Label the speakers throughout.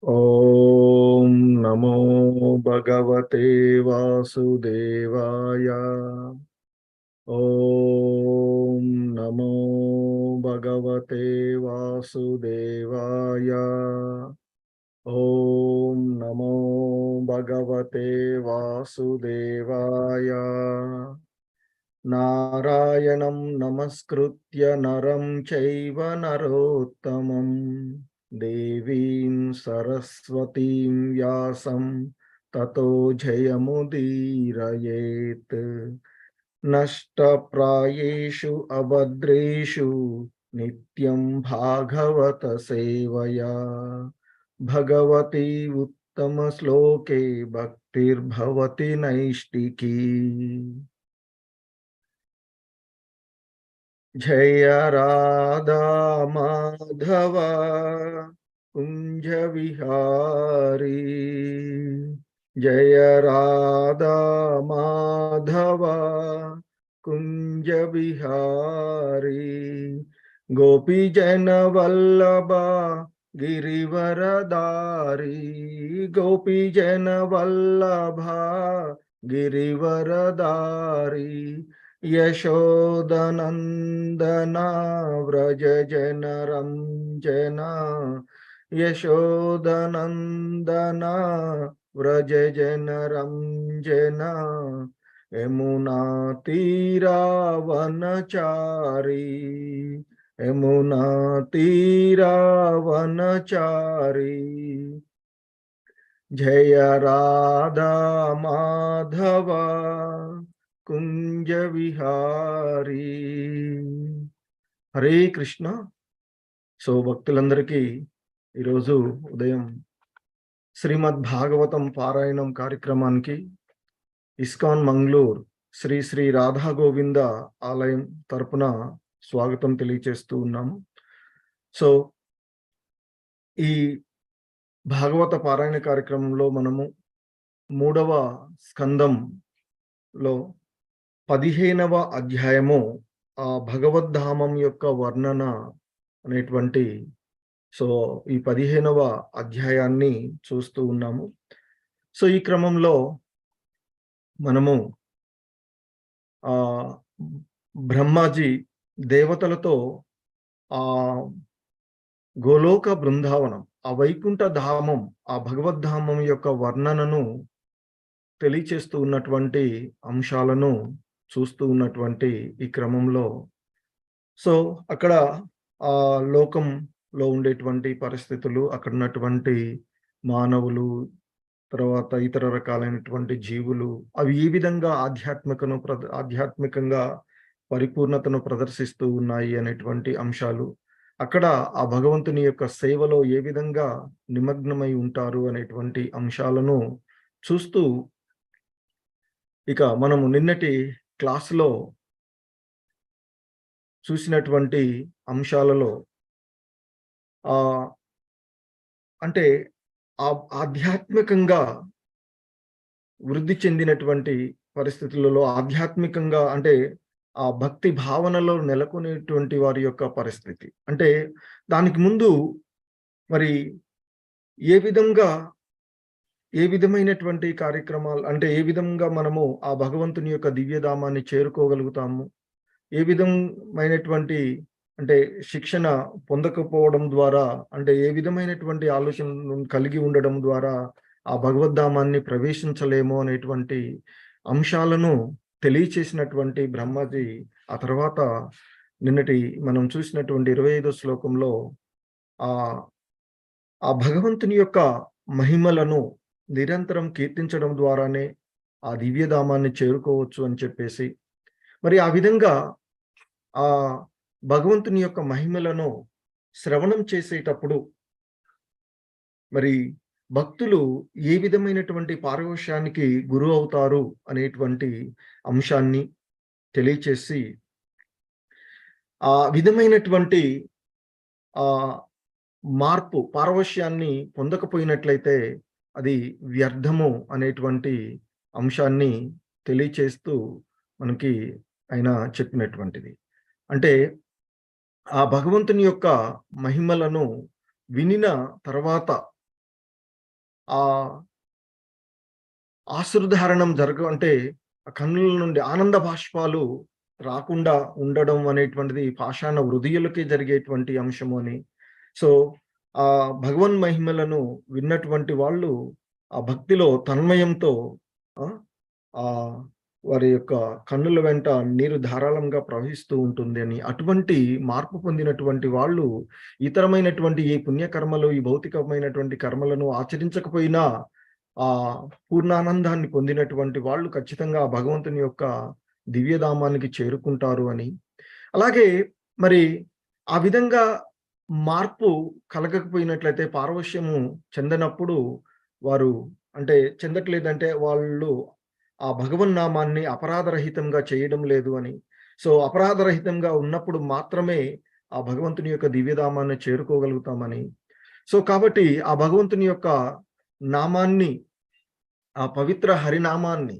Speaker 1: ఓం నమో భగవతే వాసుదేవాయ. ఓం నమో భగవతే వాసుదేవాయ. ఓం నమో భగవతే వాసుదేవాయ. నారాయణం నమస్కృత్య నరం చైవ నరోత్తమం దేవీం సరస్వతీం వ్యాసం తతో జయముదీరయేత్. నష్టప్రాయేషు అభద్రేషు నిత్యం భాగవత సేవయా భగవతి ఉత్తమ శ్లోకే భక్తిర్భవతి నైష్టికీ. జయ రాధా మాధవ కుంజ విహారీ. జయ రాధా మాధవ కుంజ విహారీ. గోపీజన వల్లభ గిరివరదారీ. గోపీజన వల్లభ గిరివరదారీ. యశోదనందన వ్రజ జన రంజన. యశోదనందన వ్రజ జన రంజన. యమునా తీరావనచారి. యమునా తీరావనచారి. జయ రాధా మాధవ కుంజ విహారీ. హరే కృష్ణ. సో భక్తులందరికీ ఈరోజు ఉదయం శ్రీమద్ భాగవతం పారాయణం కార్యక్రమానికి ఇస్కాన్ మంగళూర్ శ్రీ శ్రీ రాధా గోవింద ఆలయం తరపున స్వాగతం తెలియచేస్తూ ఉన్నాము. సో ఈ భాగవత పారాయణ కార్యక్రమంలో మనము 3వ స్కందంలో 15వ అధ్యాయము ఆ భగవద్ధామం యొక్క వర్ణన అనేటువంటి ఈ 15వ అధ్యాయాన్ని చూస్తూ ఉన్నాము. సో ఈ క్రమంలో మనము బ్రహ్మాజీ దేవతలతో ఆ గోలోక బృందావనం, ఆ వైకుంఠ ధామం, ఆ భగవద్ధామం యొక్క వర్ణనను తెలియచేస్తూ ఉన్నటువంటి అంశాలను చూస్తూ ఉన్నటువంటి ఈ క్రమంలో సో అక్కడ ఆ లోకంలో ఉండేటువంటి పరిస్థితులు, అక్కడ ఉన్నటువంటి మానవులు, తర్వాత ఇతర రకాలైనటువంటి జీవులు, అవి ఏ విధంగా ఆధ్యాత్మికంగా పరిపూర్ణతను ప్రదర్శిస్తూ ఉన్నాయి అనేటువంటి అంశాలు, అక్కడ ఆ భగవంతుని యొక్క సేవలో ఏ విధంగా నిమగ్నమై ఉంటారు అనేటువంటి అంశాలను చూస్తూ ఇక మనము నిన్నటి క్లాసులో చూసినటువంటి అంశాలలో అంటే ఆధ్యాత్మికంగా వృద్ధి చెందినటువంటి పరిస్థితులలో, ఆధ్యాత్మికంగా అంటే ఆ భక్తి భావనలో నెలకొనేటువంటి వారి యొక్క పరిస్థితి, అంటే దానికి ముందు మరి ఏ విధమైనటువంటి కార్యక్రమాలు, అంటే ఏ విధంగా మనము ఆ భగవంతుని యొక్క దివ్యధామాన్ని చేరుకోగలుగుతాము, ఏ విధమైనటువంటి అంటే శిక్షణ పొందకపోవడం ద్వారా, అంటే ఏ విధమైనటువంటి ఆలోచనలు కలిగి ఉండడం ద్వారా ఆ భగవద్ధామాన్ని ప్రవేశించలేము అనేటువంటి అంశాలను తెలియచేసినటువంటి బ్రహ్మాజీ ఆ తర్వాత నిన్నటి మనం చూసినటువంటి 25వ శ్లోకంలో ఆ భగవంతుని యొక్క మహిమలను నిరంతరం కీర్తించడం ద్వారానే ఆ దివ్యధామాన్ని చేరుకోవచ్చు అని చెప్పేసి, మరి ఆ విధంగా ఆ భగవంతుని యొక్క మహిమలను శ్రవణం చేసేటప్పుడు మరి భక్తులు ఏ విధమైనటువంటి పారవశ్యానికి గురి అవుతారు అనేటువంటి అంశాన్ని తెలియచేసి, ఆ విధమైనటువంటి మార్పు, పారవశ్యాన్ని పొందకపోయినట్లయితే అది వ్యర్థము అనేటువంటి అంశాన్ని తెలియచేస్తూ మనకి ఆయన చెప్పినటువంటిది. అంటే ఆ భగవంతుని యొక్క మహిమలను వినిన తర్వాత ఆ ఆశ్రుధారణం అంటే కన్నుల నుండి ఆనంద బాష్పాలు రాకుండా ఉండడం అనేటువంటిది పాషాణ హృదయులకే జరిగేటువంటి అంశము అని. సో, భగవన్ మహిమలను విన్నటువంటి వాళ్ళు ఆ భక్తిలో తన్మయంతో ఆ! ఆహ్, వారి యొక్క కన్నుల వెంట నీరు ధారాళంగా ప్రవహిస్తూ ఉంటుంది అని. అటువంటి మార్పు పొందినటువంటి వాళ్ళు ఇతరమైనటువంటి ఈ పుణ్యకర్మలు, ఈ భౌతికమైనటువంటి కర్మలను ఆచరించకపోయినా ఆహ్, పూర్ణానందాన్ని పొందినటువంటి వాళ్ళు ఖచ్చితంగా ఆ భగవంతుని యొక్క దివ్యధామానికి చేరుకుంటారు అని. అలాగే మరి ఆ విధంగా మార్పు కలగకపోయినట్లయితే పారవశ్యము చెందనప్పుడు వారు అంటే చెందట్లేదంటే వాళ్ళు ఆ భగవన్నామాన్ని అపరాధరహితంగా చేయడం లేదు అని. సో, అపరాధరహితంగా ఉన్నప్పుడు మాత్రమే ఆ భగవంతుని యొక్క దివ్యధామాన్ని చేరుకోగలుగుతామని. సో, కాబట్టి ఆ భగవంతుని యొక్క నామాన్ని, ఆ పవిత్ర హరినామాన్ని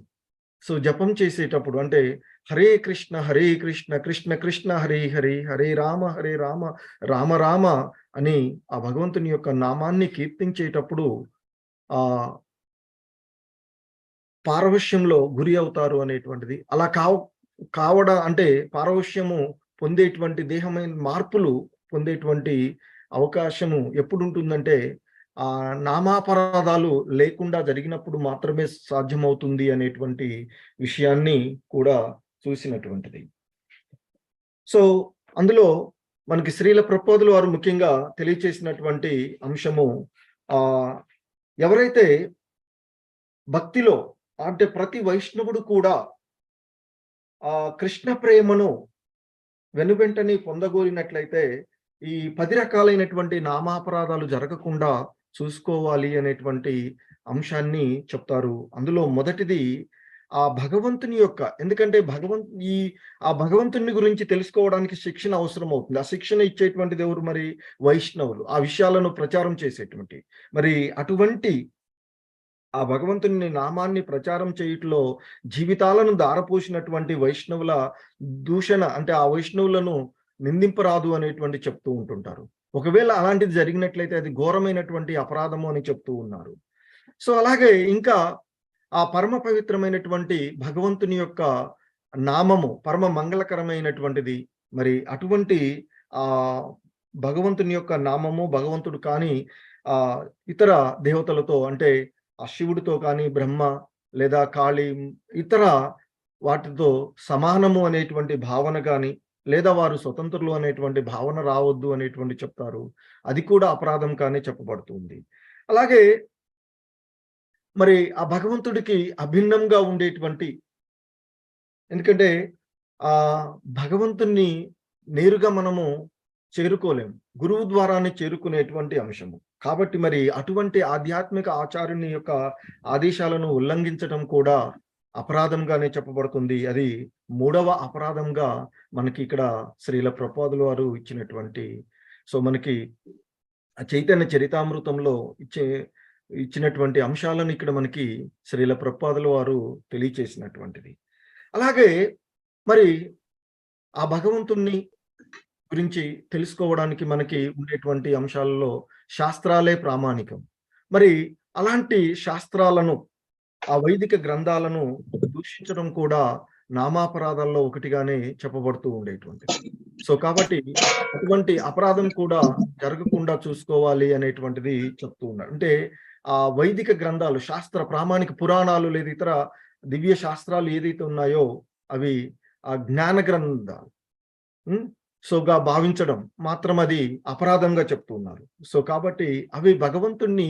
Speaker 1: జపం చేసేటప్పుడు అంటే హరే కృష్ణ, కృష్ణ కృష్ణ హరే హరే, హరే రామ, రామ రామ అని ఆ భగవంతుని యొక్క నామాన్ని కీర్తించేటప్పుడు ఆహ్, పారవశ్యంలో గురి అవుతారు అనేటువంటిది. అలా అంటే పారవశ్యము పొందేటువంటి దేహమైన మార్పులు పొందేటువంటి అవకాశము ఎప్పుడుంటుందంటే, నామాపరాధాలు లేకుండా జరిగినప్పుడు మాత్రమే సాధ్యమవుతుంది అనేటువంటి విషయాన్ని కూడా చూసినటువంటిది. సో, అందులో మనకి శ్రీల ప్రభుపాదుల వారు ముఖ్యంగా తెలియచేసినటువంటి అంశము ఆహ్, ఎవరైతే భక్తిలో అంటే ప్రతి వైష్ణవుడు కూడా కృష్ణ ప్రేమను వెనువెంటనే పొందగోరినట్లయితే, ఈ 10 రకాలైనటువంటి నామాపరాధాలు జరగకుండా చూసుకోవాలి అనేటువంటి అంశాన్ని చెప్తారు. అందులో మొదటిది ఆ భగవంతుని యొక్క ఎందుకంటే ఈ భగవంతుని గురించి తెలుసుకోవడానికి శిక్షణ అవసరమవుతుంది. ఆ శిక్షణ ఇచ్చేటువంటిది ఎవరు మరి? వైష్ణవులు. ఆ విషయాలను ప్రచారం చేసేటువంటి. మరి అటువంటి ఆ భగవంతుని నామాన్ని ప్రచారం చేయుటలో జీవితాలను ధారపోసినటువంటి వైష్ణవుల దూషణ అంటే ఆ వైష్ణవులను నిందింపరాదు అనేటువంటి చెప్తూ ఉంటుంటారు. ఒకవేళ అలాంటిది జరిగినట్లయితే అది ఘోరమైనటువంటి అపరాధము అని చెప్తూ ఉన్నారు. సో, అలాగే ఇంకా ఆ పరమ పవిత్రమైనటువంటి భగవంతుని యొక్క నామము పరమ మంగళకరమైనటువంటిది. మరి అటువంటి ఆహ్, భగవంతుని యొక్క నామము భగవంతుడు కానీ ఆహ్, ఇతర దేవతలతో అంటే ఆ శివుడితో కానీ, బ్రహ్మ లేదా కాళీ ఇతర వాటితో సమానము అనేటువంటి భావన గాని, లేదా వారు స్వతంత్రులు అనేటువంటి భావన రావద్దు అనేటువంటి చెప్తారు. అది కూడా అపరాధం కానే చెప్పబడుతుంది. అలాగే మరి ఆ భగవంతుడికి అభిన్నంగా ఉండేటువంటి ఎందుకంటే ఆహ్, భగవంతుణ్ణి నేరుగా మనము చేరుకోలేము. గురువు ద్వారానే చేరుకునేటువంటి అంశము. కాబట్టి మరి అటువంటి ఆధ్యాత్మిక ఆచార్యుని యొక్క ఆదేశాలను ఉల్లంఘించటం కూడా అపరాధంగానే చెప్పబడుతుంది. అది మూడవ అపరాధంగా మనకి ఇక్కడ శ్రీల ప్రభుపాదుల వారు ఇచ్చినటువంటి మనకి చైతన్య చరితామృతంలో ఇచ్చినటువంటి అంశాలను ఇక్కడ మనకి శ్రీల ప్రభుపాదుల వారు తెలియచేసినటువంటిది. అలాగే మరి ఆ భగవంతుణ్ణి గురించి తెలుసుకోవడానికి మనకి ఉండేటువంటి అంశాలలో శాస్త్రాలే ప్రామాణికం. మరి అలాంటి శాస్త్రాలను, ఆ వైదిక గ్రంథాలను దూషించడం కూడా నామాపరాధాల్లో ఒకటిగానే చెప్పబడుతూ ఉండేటువంటిది. కాబట్టి అటువంటి అపరాధం కూడా జరగకుండా చూసుకోవాలి అనేటువంటిది చెప్తూ ఉన్నారు. అంటే ఆ వైదిక గ్రంథాలు, శాస్త్ర ప్రామాణిక పురాణాలు లేదా ఇతర దివ్య శాస్త్రాలు ఏదైతే ఉన్నాయో అవి ఆ జ్ఞాన గ్రంథాలు. హ్మ్. గా భావించడం మాత్రం అది అపరాధంగా చెప్తూ ఉన్నారు. కాబట్టి అవి భగవంతుణ్ణి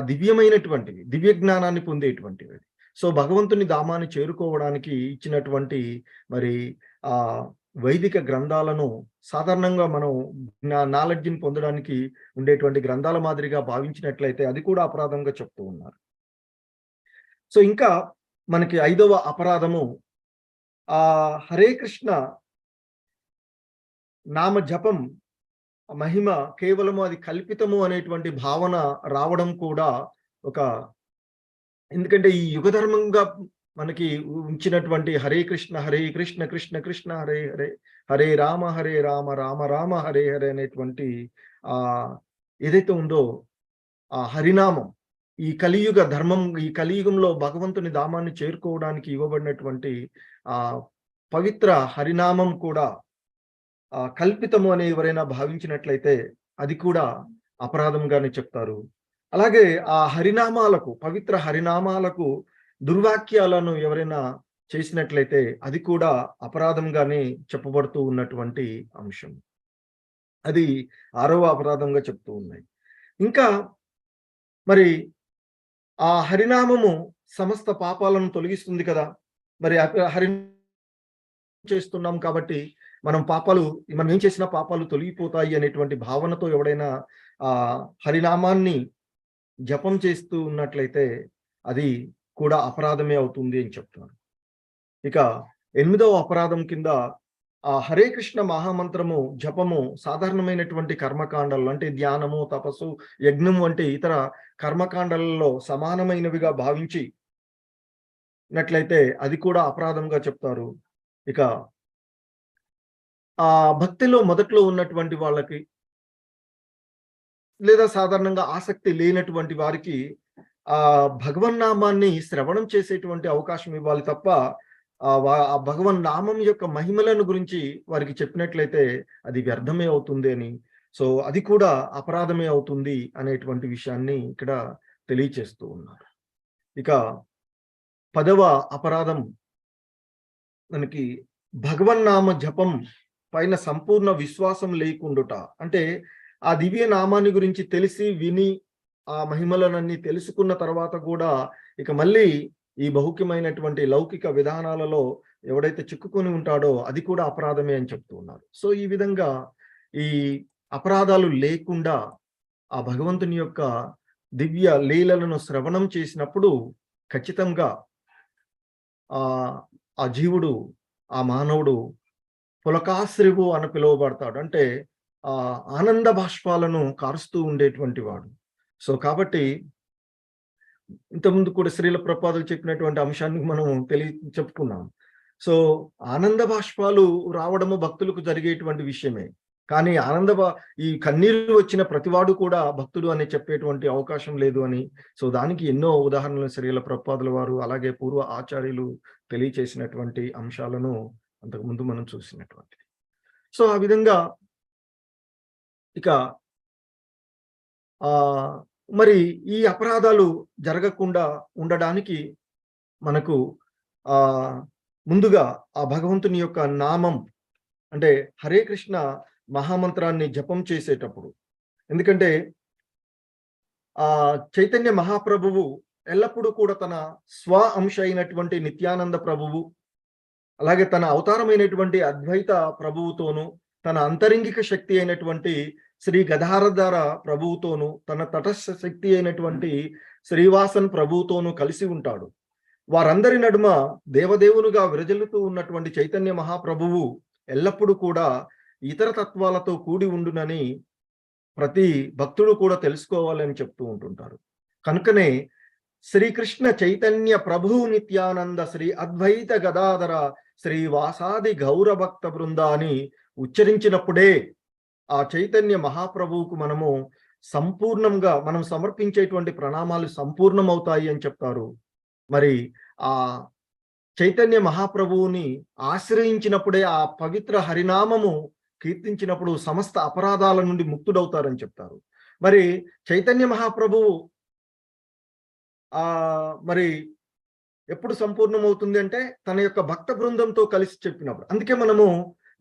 Speaker 1: దివ్యమైనటువంటివి, దివ్య జ్ఞానాన్ని పొందేటువంటివి. భగవంతుని ధామాన్ని చేరుకోవడానికి ఇచ్చినటువంటి మరి వైదిక గ్రంథాలను సాధారణంగా మనం నాలెడ్జ్‌ని పొందడానికి ఉండేటువంటి గ్రంథాల మాదిరిగా భావించినట్లయితే అది కూడా అపరాధంగా చెప్తూ ఉన్నారు. ఇంకా మనకి ఐదవ అపరాధము హరే కృష్ణ నామ జపం మహిమ కేవలము అది కల్పితము అనేటువంటి భావన రావడం కూడా ఒక ఎందుకంటే ఈ యుగధర్మంగా మనకి ఉంచినటువంటి హరే కృష్ణ కృష్ణ కృష్ణ హరే హరే, హరే రామ రామ రామ హరే హరే అనేటువంటి ఏదైతే ఉందో ఆ హరినామం ఈ కలియుగ ధర్మం, ఈ కలియుగంలో భగవంతుని ధామాన్ని చేరుకోవడానికి ఇవ్వబడినటువంటి ఆ పవిత్ర హరినామం కూడా కల్పితము అని ఎవరైనా భావించినట్లయితే అది కూడా అపరాధంగానే చెప్తారు. అలాగే ఆ హరినామాలకు, పవిత్ర హరినామాలకు దుర్వాక్యాలను ఎవరైనా చేసినట్లయితే అది కూడా అపరాధంగానే చెప్పబడుతూ ఉన్నటువంటి అంశం. అది 6వ అపరాధంగా చెప్తూ ఉన్నాయి. ఇంకా మరి ఆ హరినామము సమస్త పాపాలను తొలగిస్తుంది కదా! మరి హరి చేస్తున్నాం కాబట్టి మనం ఏం చేసినా పాపాలు తొలగిపోతాయి అనేటువంటి భావనతో ఎవడైనా హరినామాన్ని జపం చేస్తూ ఉన్నట్లయితే అది కూడా అపరాధమే అవుతుంది అని చెప్తున్నారు. ఇక 8వ అపరాధం కింద హరే కృష్ణ మహామంత్రము జపము సాధారణమైనటువంటి కర్మకాండాలు అంటే ధ్యానము, తపస్సు, యజ్ఞము వంటి ఇతర కర్మకాండాలలో సమానమైనవిగా భావించి నట్లయితే అది కూడా అపరాధంగా చెప్తారు. ఇక భక్తిలో మొదట్లో ఉన్నటువంటి వాళ్ళకి లేదా సాధారణంగా ఆసక్తి లేనటువంటి వారికి భగవన్నామాన్ని శ్రవణం చేసేటువంటి అవకాశం ఇవ్వాలి తప్ప ఆ భగవన్నామం యొక్క మహిమలను గురించి వారికి చెప్పినట్లయితే అది వ్యర్థమే అవుతుంది అని, సో అది కూడా అపరాధమే అవుతుంది అనేటువంటి విషయాన్ని ఇక్కడ తెలియచేస్తూ ఉన్నారు. ఇక 10వ అపరాధం మనకి భగవన్నామ జపం పైన సంపూర్ణ విశ్వాసం లేకుండుట. అంటే ఆ దివ్య నామాన్ని గురించి తెలిసి విని ఆ మహిమలనన్నీ తెలుసుకున్న తర్వాత కూడా ఇక మళ్ళీ ఈ బహుక్యమైనటువంటి లౌకిక విధానాలలో ఎవడైతే చిక్కుకొని ఉంటాడో అది కూడా అపరాధమే అని చెప్తూ ఉన్నారు. సో ఈ విధంగా ఈ అపరాధాలు లేకుండా ఆ భగవంతుని యొక్క దివ్య లీలలను శ్రవణం చేసినప్పుడు ఖచ్చితంగా ఆ జీవుడు, ఆ మానవుడు పులకాశ్రివు అని పిలువబడతాడు. అంటే ఆనంద బాష్పాలను కారుస్తూ ఉండేటువంటి వాడు. సో కాబట్టి ఇంతకుముందు కూడా శ్రీల ప్రభుపాదులు చెప్పినటువంటి అంశాన్ని మనం చెప్పుకున్నాం. సో ఆనంద బాష్పాలు రావడము భక్తులకు జరిగేటువంటి విషయమే. కానీ ఈ కన్నీరు వచ్చిన ప్రతివాడు కూడా భక్తుడు అని చెప్పేటువంటి అవకాశం లేదు అని, సో దానికి ఎన్నో ఉదాహరణలు శ్రీల ప్రభుపాదుల వారు అలాగే పూర్వ ఆచార్యులు తెలియచేసినటువంటి అంశాలను అంతకుముందు మనం చూసినటువంటిది. సో ఆ విధంగా ఇక మరి ఈ అపరాధాలు జరగకుండా ఉండడానికి మనకు ముందుగా ఆ భగవంతుని యొక్క నామం అంటే హరే కృష్ణ మహామంత్రాన్ని జపం చేసేటప్పుడు, ఎందుకంటే చైతన్య మహాప్రభువు ఎల్లప్పుడూ కూడా తన స్వ అంశ అయినటువంటి నిత్యానంద ప్రభువు, అలాగే తన అవతారమైనటువంటి అద్వైత ప్రభువుతోనూ, తన అంతరింగిక శక్తి అయినటువంటి శ్రీ గదాధర ప్రభువుతోనూ, తన తటస్థ శక్తి అయినటువంటి శ్రీవాసన్ ప్రభువుతోనూ కలిసి ఉంటాడు. వారందరి నడుమ దేవదేవునుగా విరజిల్లుతూ ఉన్నటువంటి చైతన్య మహాప్రభువు ఎల్లప్పుడూ కూడా ఇతర తత్వాలతో కూడి ఉండునని ప్రతి భక్తుడు కూడా తెలుసుకోవాలని చెప్తూ ఉంటుంటారు. కనుకనే శ్రీకృష్ణ చైతన్య ప్రభు నిత్యానంద శ్రీ అద్వైత గదాధర శ్రీవాసాది గౌరభక్త బృంద అని ఉచ్చరించినప్పుడే ఆ చైతన్య మహాప్రభువుకు మనము సంపూర్ణంగా మనం సమర్పించేటువంటి ప్రణామాలు సంపూర్ణమవుతాయి అని చెప్తారు. మరి ఆ చైతన్య మహాప్రభువుని ఆశ్రయించినప్పుడే, ఆ పవిత్ర హరినామము కీర్తించినప్పుడు సమస్త అపరాధాల నుండి ముక్తుడవుతారని చెప్తారు. మరి చైతన్య మహాప్రభువు మరి ఎప్పుడు సంపూర్ణమవుతుంది అంటే తన యొక్క భక్త బృందంతో కలిసి చెప్పినప్పుడు. అందుకే మనము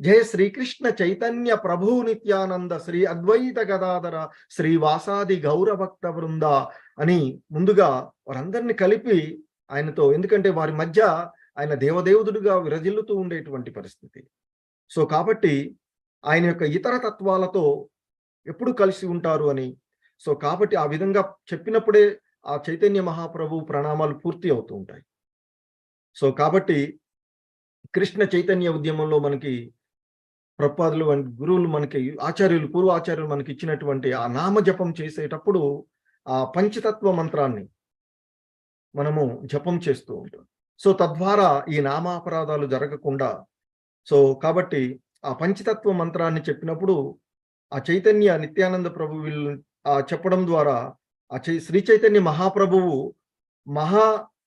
Speaker 1: జయ శ్రీకృష్ణ చైతన్య ప్రభు నిత్యానంద శ్రీ అద్వైత గదాధర శ్రీవాసాది గౌరభక్త బృంద అని ముందుగా వారందరినీ కలిపి ఆయనతో, ఎందుకంటే వారి మధ్య ఆయన దేవదేవుడుగా విరజిల్లుతూ ఉండేటువంటి పరిస్థితి. సో కాబట్టి ఆయన యొక్క ఇతర తత్వాలతో ఎప్పుడు కలిసి ఉంటారు అని, సో కాబట్టి ఆ విధంగా చెప్పినప్పుడే ఆ చైతన్య మహాప్రభు ప్రణామాలు పూర్తి అవుతూ ఉంటాయి. సో కాబట్టి కృష్ణ చైతన్య ఉద్యమంలో మనకి ప్రభుపాదులు వంటి గురువులు, మనకి ఆచార్యులు, పూర్వ ఆచార్యులు మనకి ఇచ్చినటువంటి ఆ నామజపం చేసేటప్పుడు ఆ పంచతత్వ మంత్రాన్ని మనము జపం చేస్తూ ఉంటాం. సో తద్వారా ఈ నామాపరాధాలు జరగకుండా, సో కాబట్టి ఆ పంచతత్వ మంత్రాన్ని చెప్పినప్పుడు ఆ చైతన్య నిత్యానంద ప్రభు చెప్పడం ద్వారా శ్రీ చైతన్య మహాప్రభువు మహా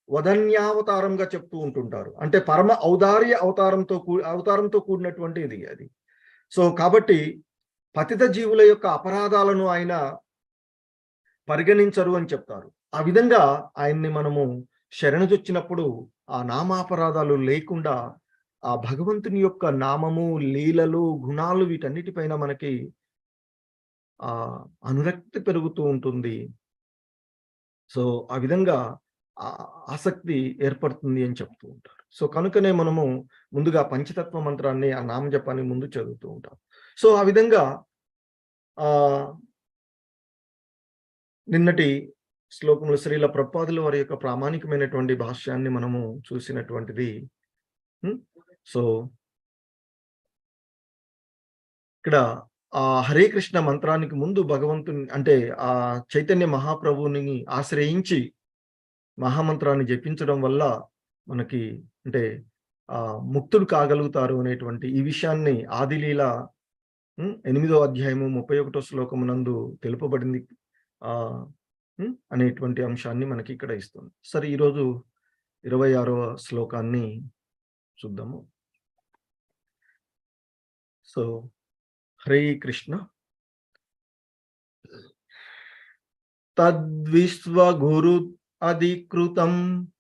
Speaker 1: వదన్యావతారంగా చెప్తూ ఉంటుంటారు. అంటే పరమ ఔదార్య అవతారంతో కూడినటువంటి ఇది అది. సో కాబట్టి పతిత జీవుల యొక్క అపరాధాలను ఆయన పరిగణించరు అని చెప్తారు. ఆ విధంగా ఆయన్ని మనము శరణుజొచ్చినప్పుడు ఆ నామాపరాధాలు లేకుండా ఆ భగవంతుని యొక్క నామము, లీలలు, గుణాలు వీటన్నిటిపైన మనకి అనురక్తి పెరుగుతూ ఉంటుంది. సో ఆ విధంగా ఆసక్తి ఏర్పడుతుంది అని చెప్తూ ఉంటారు. సో కనుకనే మనము ముందుగా పంచతత్వ మంత్రాన్ని, ఆ నామజపాన్ని ముందు చదువుతూ ఉంటాం. సో ఆ విధంగా నిన్నటి శ్లోకంలో శ్రీల ప్రభుపాదుల వారి యొక్క ప్రామాణికమైనటువంటి భాష్యాన్ని మనము చూసినటువంటిది. సో ఇక్కడ హరే కృష్ణ మంత్రానికి ముందు భగవంతుని అంటే ఆ చైతన్య మహాప్రభువుని ఆశ్రయించి మహామంత్రాన్ని జపించడం వల్ల మనకి అంటే ముక్తులు కాగలుగుతారు అనేటువంటి ఈ విషయాన్ని ఆదిలీల 8వ అధ్యాయము 31వ శ్లోకమునందు తెలుపబడింది అనేటువంటి అంశాన్ని మనకి ఇక్కడ ఇస్తుంది. సరే, ఈరోజు 26వ శ్లోకాన్ని చూద్దాము. సో హరే కృష్ణ. తద్విశ్వగురు అధికృతం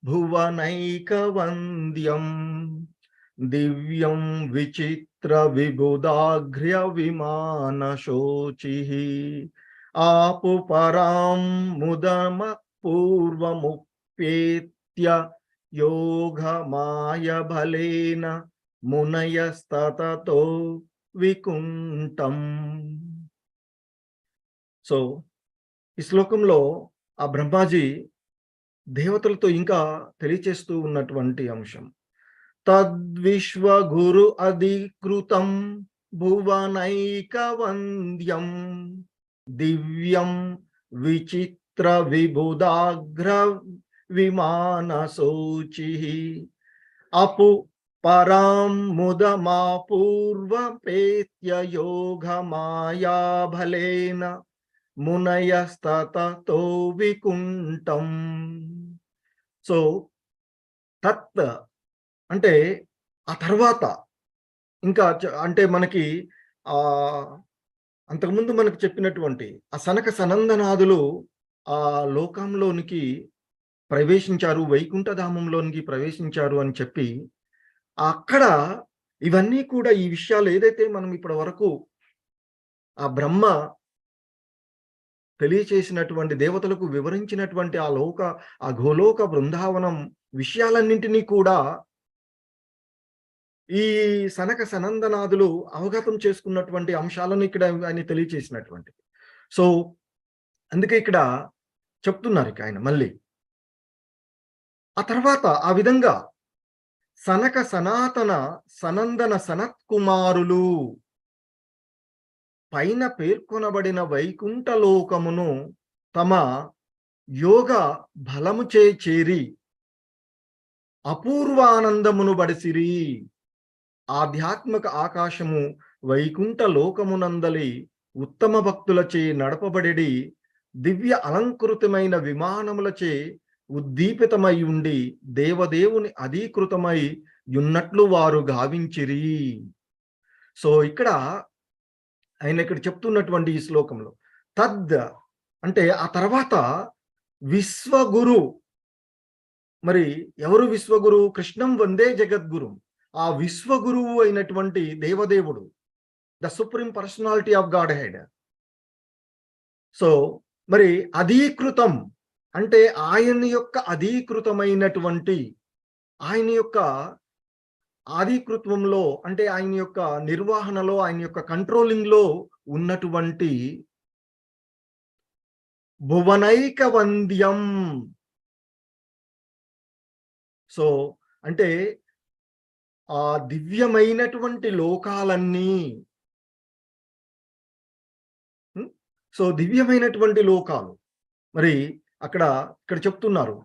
Speaker 1: భువనైకవంద్యం దివ్యం విచిత్ర విబుధాగ్ర్య విమానశోచిః ఆపు పరాం ముదమ పూర్వముప్యేత్య యోగమాయ బలేన మునయస్తతతో వికుంఠం. సో ఈ శ్లోకంలో ఆ బ్రహ్మాజీ దేవతలతో ఇంకా తెలియచేస్తూ ఉన్నటువంటి అంశం, తద్విశ్వగురు అధికృతం భువనైకవంద్యం దివ్యం విచిత్ర విబుధాగ్ర విమానశోచిః అపు పరాం ముదమాపూర్వపేత్య యోగమాయాబలేన మునయస్తతతో వికుంఠం. సో తత్ అంటే ఆ తర్వాత ఇంకా అంటే మనకి అంతకుముందు మనకు చెప్పినటువంటి ఆ సనక సనందనాదులు ఆ లోకంలోనికి ప్రవేశించారు, వైకుంఠధామంలోనికి ప్రవేశించారు అని చెప్పి అక్కడ ఇవన్నీ కూడా ఈ విషయాలు ఏదైతే మనం ఇప్పటి వరకు ఆ బ్రహ్మ తెలియచేసినటువంటి దేవతలకు వివరించినటువంటి ఆ గోలోక బృందావనం విషయాలన్నింటినీ కూడా ఈ సనక సనందనాదులు అవగతం చేసుకున్నటువంటి అంశాలను ఇక్కడ ఆయన తెలియచేసినటువంటి. సో అందుకే ఇక్కడ చెప్తున్నారు ఇక ఆయన మళ్ళీ ఆ తర్వాత ఆ విధంగా సనక సనాతన సనందన సనత్కుమారులు పైన పేర్కొనబడిన వైకుంఠలోకమును తమ యోగ బలముచే చేరి అపూర్వానందమును బడిసిరి. ఆధ్యాత్మిక ఆకాశము వైకుంఠ లోకమునందలి ఉత్తమ భక్తులచే నడపబడి దివ్య అలంకృతమైన విమానములచే ఉద్దీపితమై ఉండి దేవదేవుని అధీకృతమై ఉన్నట్లు వారు గావించిరి. సో ఇక్కడ ఆయన ఇక్కడ చెప్తున్నటువంటి ఈ శ్లోకంలో తద్ అంటే ఆ తర్వాత విశ్వగురు. మరి ఎవరు విశ్వగురు? కృష్ణం వందే జగద్గురు. ఆ విశ్వగురువు అయినటువంటి దేవదేవుడు, the supreme personality of God head. So మరి అధీకృతం అంటే ఆయన యొక్క అధీకృతమైనటువంటి, ఆయన యొక్క ఆధికృత్వంలో అంటే ఆయన యొక్క నిర్వహణలో, ఆయన యొక్క కంట్రోలింగ్ లో ఉన్నటువంటి భువనైకవంద్యం. సో అంటే ఆ దివ్యమైనటువంటి లోకాలన్నీ, సో దివ్యమైనటువంటి లోకాలు మరి ఇక్కడ చెప్తున్నారు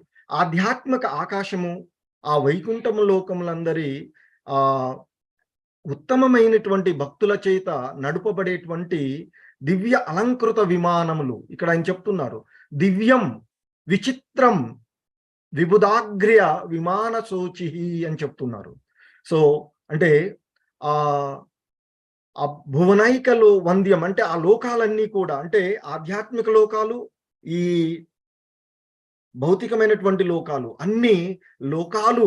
Speaker 1: ఆధ్యాత్మిక ఆకాశము, ఆ వైకుంఠము లోకములందరి ఉత్తమమైనటువంటి భక్తుల చేత నడుపబడేటువంటి దివ్య అలంకృత విమానములు. ఇక్కడ ఆయన చెప్తున్నారు దివ్యం విచిత్రం విబుధాగ్ర్య విమాన శోచి అని చెప్తున్నారు. సో అంటే ఆ ఆ భువనైకలో వంద్యం అంటే ఆ లోకాలన్నీ కూడా, అంటే ఆధ్యాత్మిక లోకాలు, ఈ భౌతికమైనటువంటి లోకాలు, అన్ని లోకాలు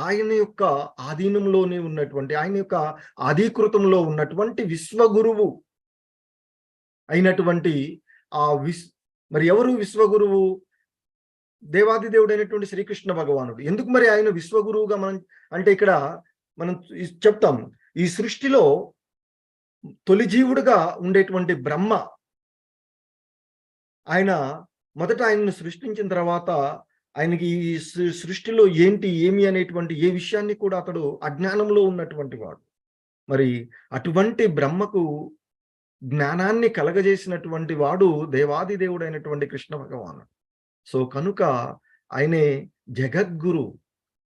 Speaker 1: ఆయన యొక్క ఆధీనంలోనే ఉన్నటువంటి, ఆయన యొక్క ఆధీకృతంలో ఉన్నటువంటి విశ్వగురువు అయినటువంటి ఆ మరి ఎవరు విశ్వగురువు? దేవాది దేవుడైనటువంటి శ్రీకృష్ణ భగవానుడు. ఎందుకు మరి ఆయన విశ్వగురువుగా మనం అంటే ఇక్కడ మనం చెప్తాం, ఈ సృష్టిలో తొలి జీవుడుగా ఉండేటువంటి బ్రహ్మ, ఆయన మొదట ఆయనను సృష్టించిన తర్వాత ఆయనకి ఈ సృష్టిలో ఏంటి ఏమి అనేటువంటి ఏ విషయాన్ని కూడా అతడు అజ్ఞానంలో ఉన్నటువంటి వాడు. మరి అటువంటి బ్రహ్మకు జ్ఞానాన్ని కలగజేసినటువంటి వాడు దేవాది దేవుడైనటువంటి కృష్ణ భగవానుడు. సో కనుక ఆయనే జగద్గురు,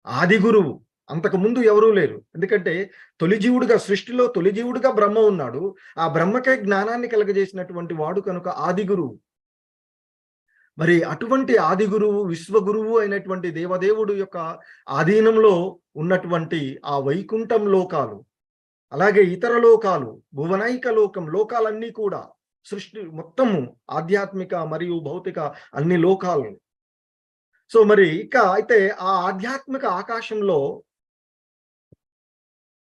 Speaker 1: ఆది గురువు. అంతకు ముందు ఎవరూ లేరు. ఎందుకంటే తొలిజీవుడుగా, సృష్టిలో తొలిజీవుడుగా బ్రహ్మ ఉన్నాడు. ఆ బ్రహ్మకే జ్ఞానాన్ని కలగజేసినటువంటి వాడు కనుక ఆది గురువు. మరి అటువంటి ఆది గురువు, విశ్వగురువు అయినటువంటి దేవదేవుడు యొక్క ఆధీనంలో ఉన్నటువంటి ఆ వైకుంఠం లోకాలు, అలాగే ఇతర లోకాలు, భువనైక లోకం, లోకాలన్నీ కూడా, సృష్టి మొత్తము ఆధ్యాత్మిక మరియు భౌతిక అన్ని లోకాలు. సో మరి ఇక అయితే ఆ ఆధ్యాత్మిక ఆకాశంలో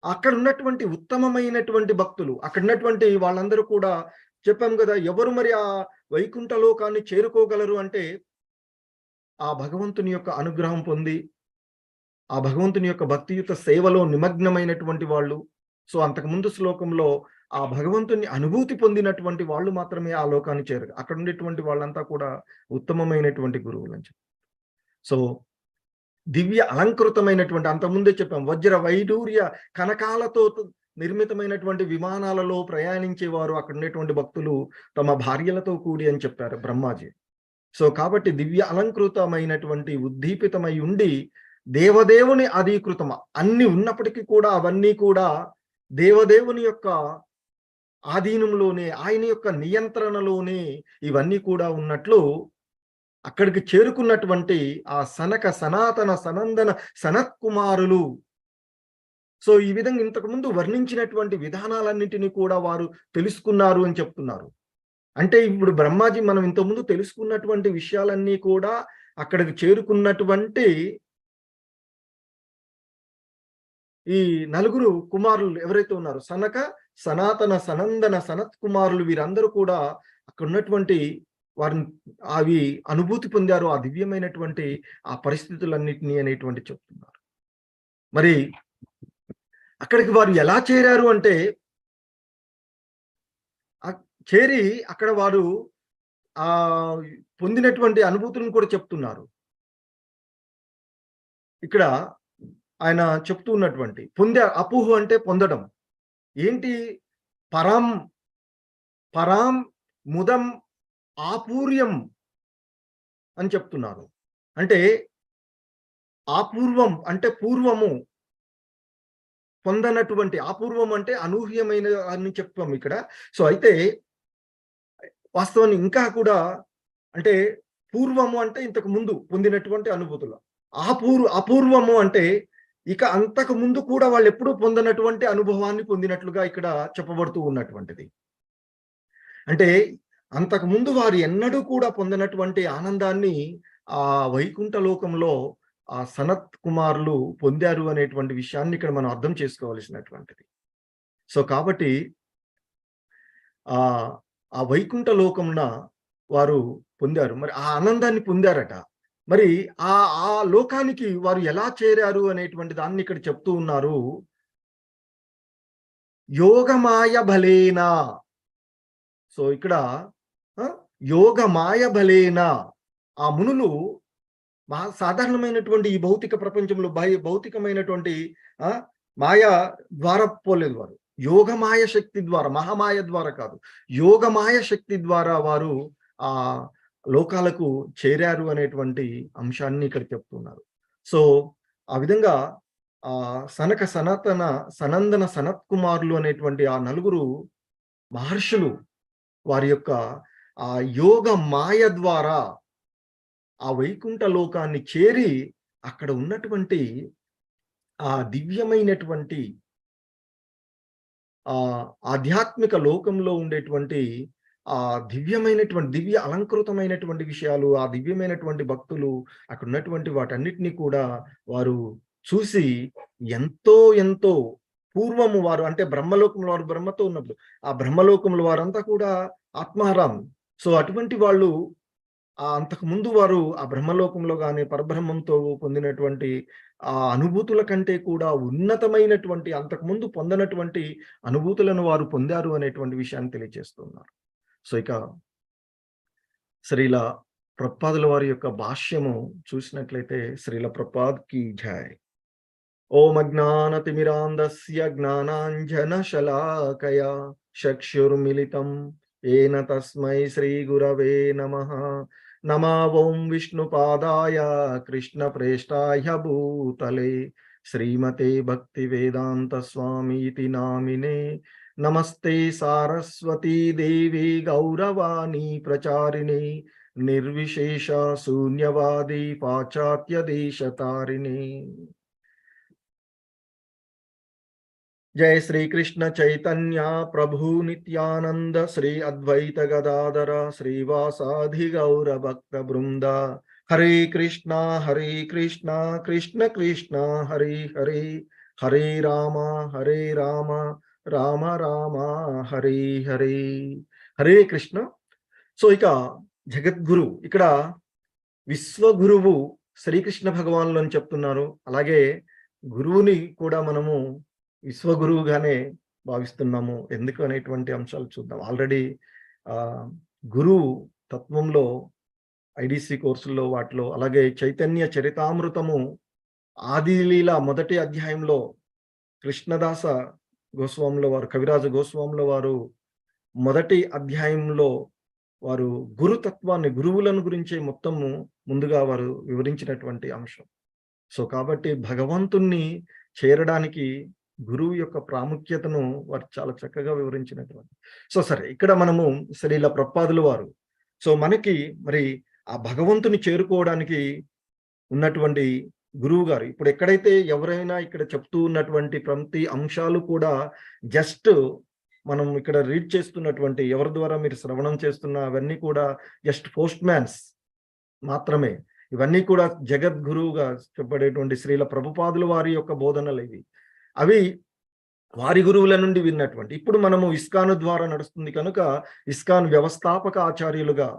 Speaker 1: అక్కడ ఉన్నటువంటి ఉత్తమమైనటువంటి భక్తులు, అక్కడ ఉన్నటువంటి వాళ్ళందరూ కూడా చెప్పాం కదా, ఎవరు మరి ఆ వైకుంఠ లోకాన్ని చేరుకోగలరు అంటే ఆ భగవంతుని యొక్క అనుగ్రహం పొంది, ఆ భగవంతుని యొక్క భక్తియుత సేవలో నిమగ్నమైనటువంటి వాళ్ళు. సో అంతకుముందు శ్లోకంలో ఆ భగవంతుని అనుభూతి పొందినటువంటి వాళ్ళు మాత్రమే ఆ లోకాన్ని చేరరు. అక్కడ ఉండేటువంటి వాళ్ళంతా కూడా ఉత్తమమైనటువంటి గురువులు అని చెప్పి. సో దివ్య అలంకృతమైనటువంటి, అంతకుముందే చెప్పాం, వజ్ర వైడూర్య కనకాలతో నిర్మితమైనటువంటి విమానాలలో ప్రయాణించేవారు అక్కడ ఉండేటువంటి భక్తులు తమ భార్యలతో కూడి అని చెప్పారు బ్రహ్మాజీ. సో కాబట్టి దివ్య అలంకృతమైనటువంటి ఉద్దీపితమై ఉండి దేవదేవుని అధీకృతం అన్ని ఉన్నప్పటికీ కూడా అవన్నీ కూడా దేవదేవుని యొక్క ఆధీనంలోనే, ఆయన యొక్క నియంత్రణలోనే ఇవన్నీ కూడా ఉన్నట్లు అక్కడికి చేరుకున్నటువంటి ఆ సనక సనాతన సనందన సనత్కుమారులు. సో ఈ విధంగా ఇంతకుముందు వర్ణించినటువంటి విధానాలన్నింటినీ కూడా వారు తెలుసుకున్నారు అని చెప్తున్నారు. అంటే ఇప్పుడు బ్రహ్మాజీ మనం ఇంతకుముందు తెలుసుకున్నటువంటి విషయాలన్నీ కూడా అక్కడికి చేరుకున్నటువంటి ఈ నలుగురు కుమారులు ఎవరైతే ఉన్నారో, సనక సనాతన సనందన సనత్ కుమారులు, వీరందరూ కూడా అక్కడ ఉన్నటువంటి వారిని అవి అనుభూతి పొందారు, ఆ దివ్యమైనటువంటి ఆ పరిస్థితులన్నిటినీ అనేటువంటి చెప్తున్నారు. మరి అక్కడికి వారు ఎలా చేరారు అంటే, చేరి అక్కడ వారు ఆ పొందినటువంటి అనుభూతులను కూడా చెప్తున్నారు. ఇక్కడ ఆయన చెప్తూ ఉన్నటువంటి అపూహ అంటే పొందడం ఏంటి? పరం పరాం ముదం ఆపూర్యం అని చెప్తున్నారు. అంటే ఆపూర్వం అంటే పూర్వము పొందనటువంటి, అపూర్వం అంటే అనూహ్యమైన అని చెప్తాం ఇక్కడ. సో అయితే వాస్తవాన్ని ఇంకా కూడా అంటే పూర్వము అంటే ఇంతకు ముందు పొందినటువంటి అనుభూతులు, అపూర్వము అంటే ఇక అంతకు ముందు కూడా వాళ్ళు ఎప్పుడూ పొందినటువంటి అనుభవాన్ని పొందినట్లుగా ఇక్కడ చెప్పబడుతూ ఉన్నటువంటిది. అంటే అంతకు ముందు వారు ఎన్నడూ కూడా పొందినటువంటి ఆనందాన్ని ఆ వైకుంఠ లోకంలో ఆ సనత్ కుమారులు పొందారు అనేటువంటి విషయాన్ని ఇక్కడ మనం అర్థం చేసుకోవాల్సినటువంటిది. సో కాబట్టి ఆ వైకుంఠ లోకమున వారు పొందారు, మరి ఆ ఆనందాన్ని పొందారట. మరి ఆ ఆ లోకానికి వారు ఎలా చేరారు అనేటువంటి దాన్ని ఇక్కడ చెప్తూ ఉన్నారు. యోగమాయ బలేనా. సో ఇక్కడ యోగమాయ బలేనా ఆ మునులు సాధారణమైనటువంటి ఈ భౌతిక ప్రపంచంలో భౌతికమైనటువంటి మాయ ద్వారా పోలేదు. వారు యోగమాయ శక్తి ద్వారా, మహామాయ ద్వారా కాదు, యోగమాయ శక్తి ద్వారా వారు ఆ లోకాలకు చేరారు అనేటువంటి అంశాన్ని ఇక్కడ చెప్తున్నారు. సో ఆ విధంగా సనక సనాతన సనందన సనత్ కుమారులు అనేటువంటి ఆ నలుగురు మహర్షులు వారి యొక్క ఆ యోగ మాయ ద్వారా ఆ వైకుంఠ లోకాన్ని చేరి అక్కడ ఉన్నటువంటి ఆ దివ్యమైనటువంటి ఆధ్యాత్మిక లోకంలో ఉండేటువంటి దివ్య అలంకృతమైనటువంటి విషయాలు, ఆ దివ్యమైనటువంటి భక్తులు, అక్కడ ఉన్నటువంటి వాటన్నిటిని కూడా వారు చూసి ఎంతో ఎంతో పూర్వము వారు అంటే బ్రహ్మలోకంలో వారు బ్రహ్మతో ఉన్నప్పుడు, ఆ బ్రహ్మలోకంలో వారంతా కూడా ఆత్మారాం. సో అటువంటి వాళ్ళు అంతకుముందు వారు ఆ బ్రహ్మలోకంలో గాని, పరబ్రహ్మంతో పొందినటువంటి ఆ అనుభూతుల కంటే కూడా ఉన్నతమైనటువంటి అంతకుముందు పొందనటువంటి అనుభూతులను వారు పొందారు అనేటువంటి విషయాన్ని తెలియజేస్తున్నారు. సో ఇక శ్రీల ప్రభుపాదుల వారి యొక్క భాష్యము చూసినట్లయితే శ్రీల ప్రభుపాద్‌కి జై. ఓం అజ్ఞానతిమిరాంధస్య జ్ఞానాంజనశలాకయా చక్షుర్మిలితం ఏన తస్మై శ్రీగురవే నమః. నమో ఓం విష్ణుపాదాయ కృష్ణప్రేష్ఠాయ భూతలే శ్రీమతే భక్తివేదాంత స్వామీతి నామినే. నమస్తే సారస్వతీ దేవి గౌరవాణి ప్రచారిణి నిర్విశేష శూన్యవాది పాశ్చాత్య దేశతారిణి. जय श्री कृष्ण चैतन्य प्रभु नित्यानंद श्री अद्वैत गदाधर श्रीवासाधि गौर भक्त वृंद. हरे कृष्णा कृष्ण कृष्ण हरे हरे, हरे राम राम राम हरे हरे. हरे कृष्ण. సో ఇక జగద్గురు ఇక్కడ విశ్వగురువు శ్రీకృష్ణ భగవానులు అని చెప్తున్నారు. అలాగే గురువుని కూడా మనము విశ్వగురువుగానే భావిస్తున్నాము. ఎందుకు అనేటువంటి అంశాలు చూద్దాం. ఆల్రెడీ గురువు తత్వంలో ఐడిసి కోర్సుల్లో వాటిలో, అలాగే చైతన్య చరితామృతము ఆదిలీల మొదటి అధ్యాయంలో కృష్ణదాస గోస్వాముల వారు, కవిరాజ గోస్వాముల వారు మొదటి అధ్యాయంలో వారు గురుతత్వాన్ని, గురువులను గురించి మొత్తము ముందుగా వారు వివరించినటువంటి అంశం. సో కాబట్టి భగవంతుణ్ణి చేరడానికి గురువు యొక్క ప్రాముఖ్యతను వారు చాలా చక్కగా వివరించినటువంటి. సో సరే, ఇక్కడ మనము శ్రీల ప్రభుపాదుల వారు సో మనకి మరి ఆ భగవంతుని చేరుకోవడానికి ఉన్నటువంటి గురువు గారు ఇప్పుడు ఎక్కడైతే ఎవరైనా ఇక్కడ చెప్తూ ఉన్నటువంటి ప్రతి అంశాలు కూడా జస్ట్ మనం ఇక్కడ రీడ్ చేస్తున్నటువంటి, ఎవరి ద్వారా మీరు శ్రవణం చేస్తున్న అవన్నీ కూడా జస్ట్ పోస్ట్ మ్యాన్స్ మాత్రమే. ఇవన్నీ కూడా జగద్గురువుగా చెప్పబడేటువంటి శ్రీల ప్రభుపాదుల వారి యొక్క బోధనలు ఇవి. అవి వారి గురువుల నుండి విన్నటువంటి. ఇప్పుడు మనము ఇస్కాన్ ద్వారా నడుస్తుంది కనుక ఇస్కాన్ వ్యవస్థాపక ఆచార్యులుగా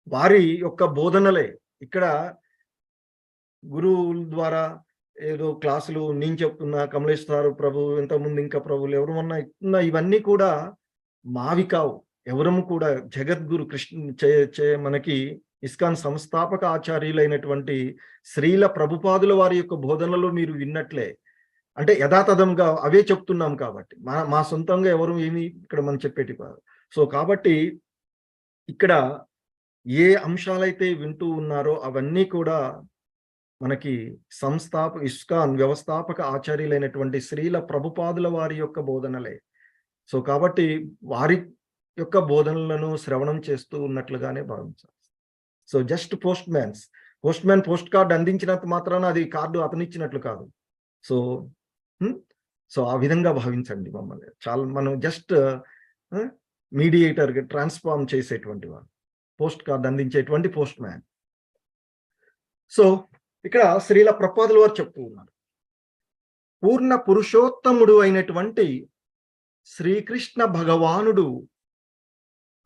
Speaker 1: వారి యొక్క బోధనలే ఇక్కడ గురువుల ద్వారా ఏదో క్లాసులు నేను చెప్తున్నా, కమలేశ్వర ప్రభు, ఇంతకుముందు ఇంకా ప్రభువులు ఎవరమన్నా ఇస్తున్నా, ఇవన్నీ కూడా మావి కావు. ఎవరము కూడా జగద్గురు మనకి ఇస్కాన్ సంస్థాపక ఆచార్యులైనటువంటి శ్రీల ప్రభుపాదుల వారి యొక్క బోధనలు మీరు విన్నట్లే, అంటే యథాతథంగా అవే చెప్తున్నాం కాబట్టి మా సొంతంగా ఎవరు ఏమి ఇక్కడ మనం చెప్పేటి కాదు. సో కాబట్టి ఇక్కడ ఏ అంశాలైతే వింటూ ఉన్నారో అవన్నీ కూడా మనకి ఇస్కాన్ వ్యవస్థాపక ఆచార్యులైనటువంటి శ్రీల ప్రభుపాదుల వారి యొక్క బోధనలే. సో కాబట్టి వారి యొక్క బోధనలను శ్రవణం చేస్తూ ఉన్నట్లుగానే భావించాలి. So just postman post card అందించినంత మాత్రాన అది కార్డు అతనిచ్చినట్లు కాదు. సో ఆ విధంగా భావించండి మమ్మల్ని. చాలా మనం జస్ట్ మీడియేటర్ ట్రాన్స్ఫార్మ్ చేసేటువంటి వాడు, పోస్ట్ కార్డు అందించేటువంటి పోస్ట్ మ్యాన్. సో ఇక్కడ శ్రీల ప్రభుపాదుల వారు చెప్తూ ఉన్నారు, పూర్ణ పురుషోత్తముడు అయినటువంటి శ్రీకృష్ణ భగవానుడు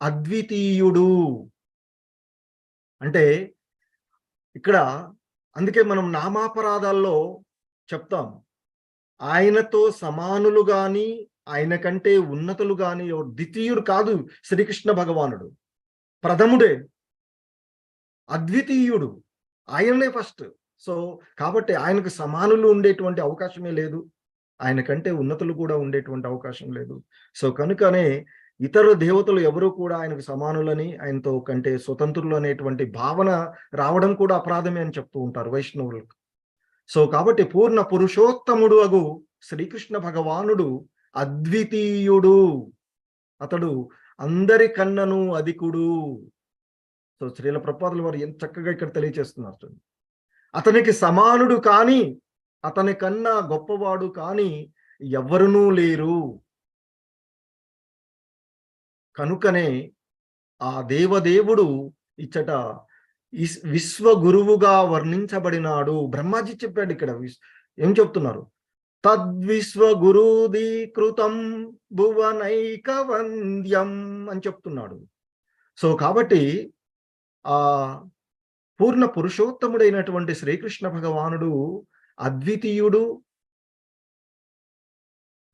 Speaker 1: అద్వితీయుడు. అంటే ఇక్కడ అందుకే మనం నామాపరాధాల్లో చెప్తాం, ఆయనతో సమానులు గాని, ఆయన కంటే ఉన్నతులు గాని ద్వితీయుడు కాదు శ్రీకృష్ణ భగవానుడు. ప్రథముడే, అద్వితీయుడు, ఆయననే ఫస్ట్. సో కాబట్టి ఆయనకు సమానులు ఉండేటువంటి అవకాశమే లేదు, ఆయన కంటే ఉన్నతులు కూడా ఉండేటువంటి అవకాశం లేదు. సో కనుకనే ఇతర దేవతలు ఎవరు కూడా ఆయనకు సమానులని, ఆయనతో కంటే స్వతంత్రులు అనేటువంటి భావన రావడం కూడా అపరాధమే అని చెప్తూ ఉంటారు వైష్ణవులకు. సో కాబట్టి పూర్ణ పురుషోత్తముడు అగు శ్రీకృష్ణ భగవానుడు అద్వితీయుడు, అతడు అందరి కన్నను అధికుడు. సో శ్రీల ప్రభుపాదుల వారు ఎంత చక్కగా ఇక్కడ తెలియజేస్తున్నారు చూడండి. అతనికి సమానుడు కానీ, అతని కన్నా గొప్పవాడు కానీ ఎవ్వరునూ లేరు. కనుకనే ఆ దేవదేవుడు ఇచ్చట విశ్వ గురువుగా వర్ణించబడినాడు. బ్రహ్మాజీ చెప్పాడు ఇక్కడ. ఏం చెప్తున్నారు? తద్విశ్వ గురుదీకృతం భువనైక వంద్యం అని చెప్తున్నాడు. సో కాబట్టి ఆ పూర్ణ పురుషోత్తముడైనటువంటి శ్రీకృష్ణ భగవానుడు అద్వితీయుడు,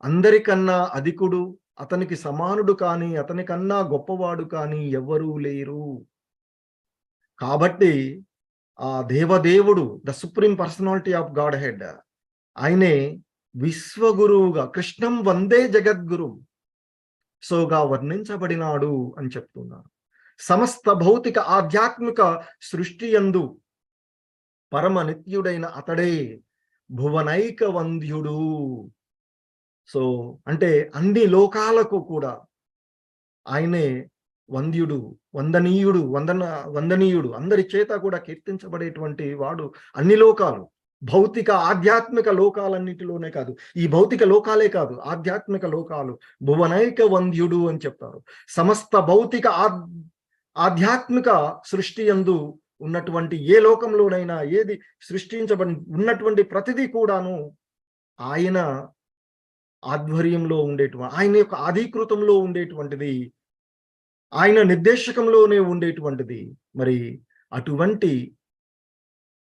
Speaker 1: అందరికన్నా అధికుడు, అతనికి సమానుడు కానీ అతనికన్నా గొప్పవాడు కానీ ఎవ్వరూ లేరు. కాబట్టి ఆ దేవదేవుడు, the supreme personality of God head, ఆయనే విశ్వగురువుగా కృష్ణం వందే జగద్గురు సోగా వర్ణించబడినాడు అని చెప్తున్నారు. సమస్త భౌతిక ఆధ్యాత్మిక సృష్టి యందు పరమ నిత్యుడైన అతడే భువనైక వంద్యుడు. సో అంటే అన్ని లోకాలకు కూడా ఆయనే వంద్యుడు, వందనీయుడు, అందరి చేత కూడా కీర్తించబడేటువంటి వాడు. అన్ని లోకాలు, భౌతిక ఆధ్యాత్మిక లోకాలన్నిటిలోనే కాదు, ఈ భౌతిక లోకాలే కాదు, ఆధ్యాత్మిక లోకాలు భువనైక వంద్యుడు అని చెప్తారు. సమస్త భౌతిక ఆధ్యాత్మిక సృష్టి యందు ఉన్నటువంటి ఏ లోకంలోనైనా ఏది సృష్టించబడి ఉన్నటువంటి ప్రతిదీ కూడాను ఆయన ఆధ్వర్యంలో ఉండేటువంటి, ఆయన యొక్క ఆధీకృతంలో ఉండేటువంటిది, ఆయన నిర్దేశకంలోనే ఉండేటువంటిది. మరి అటువంటి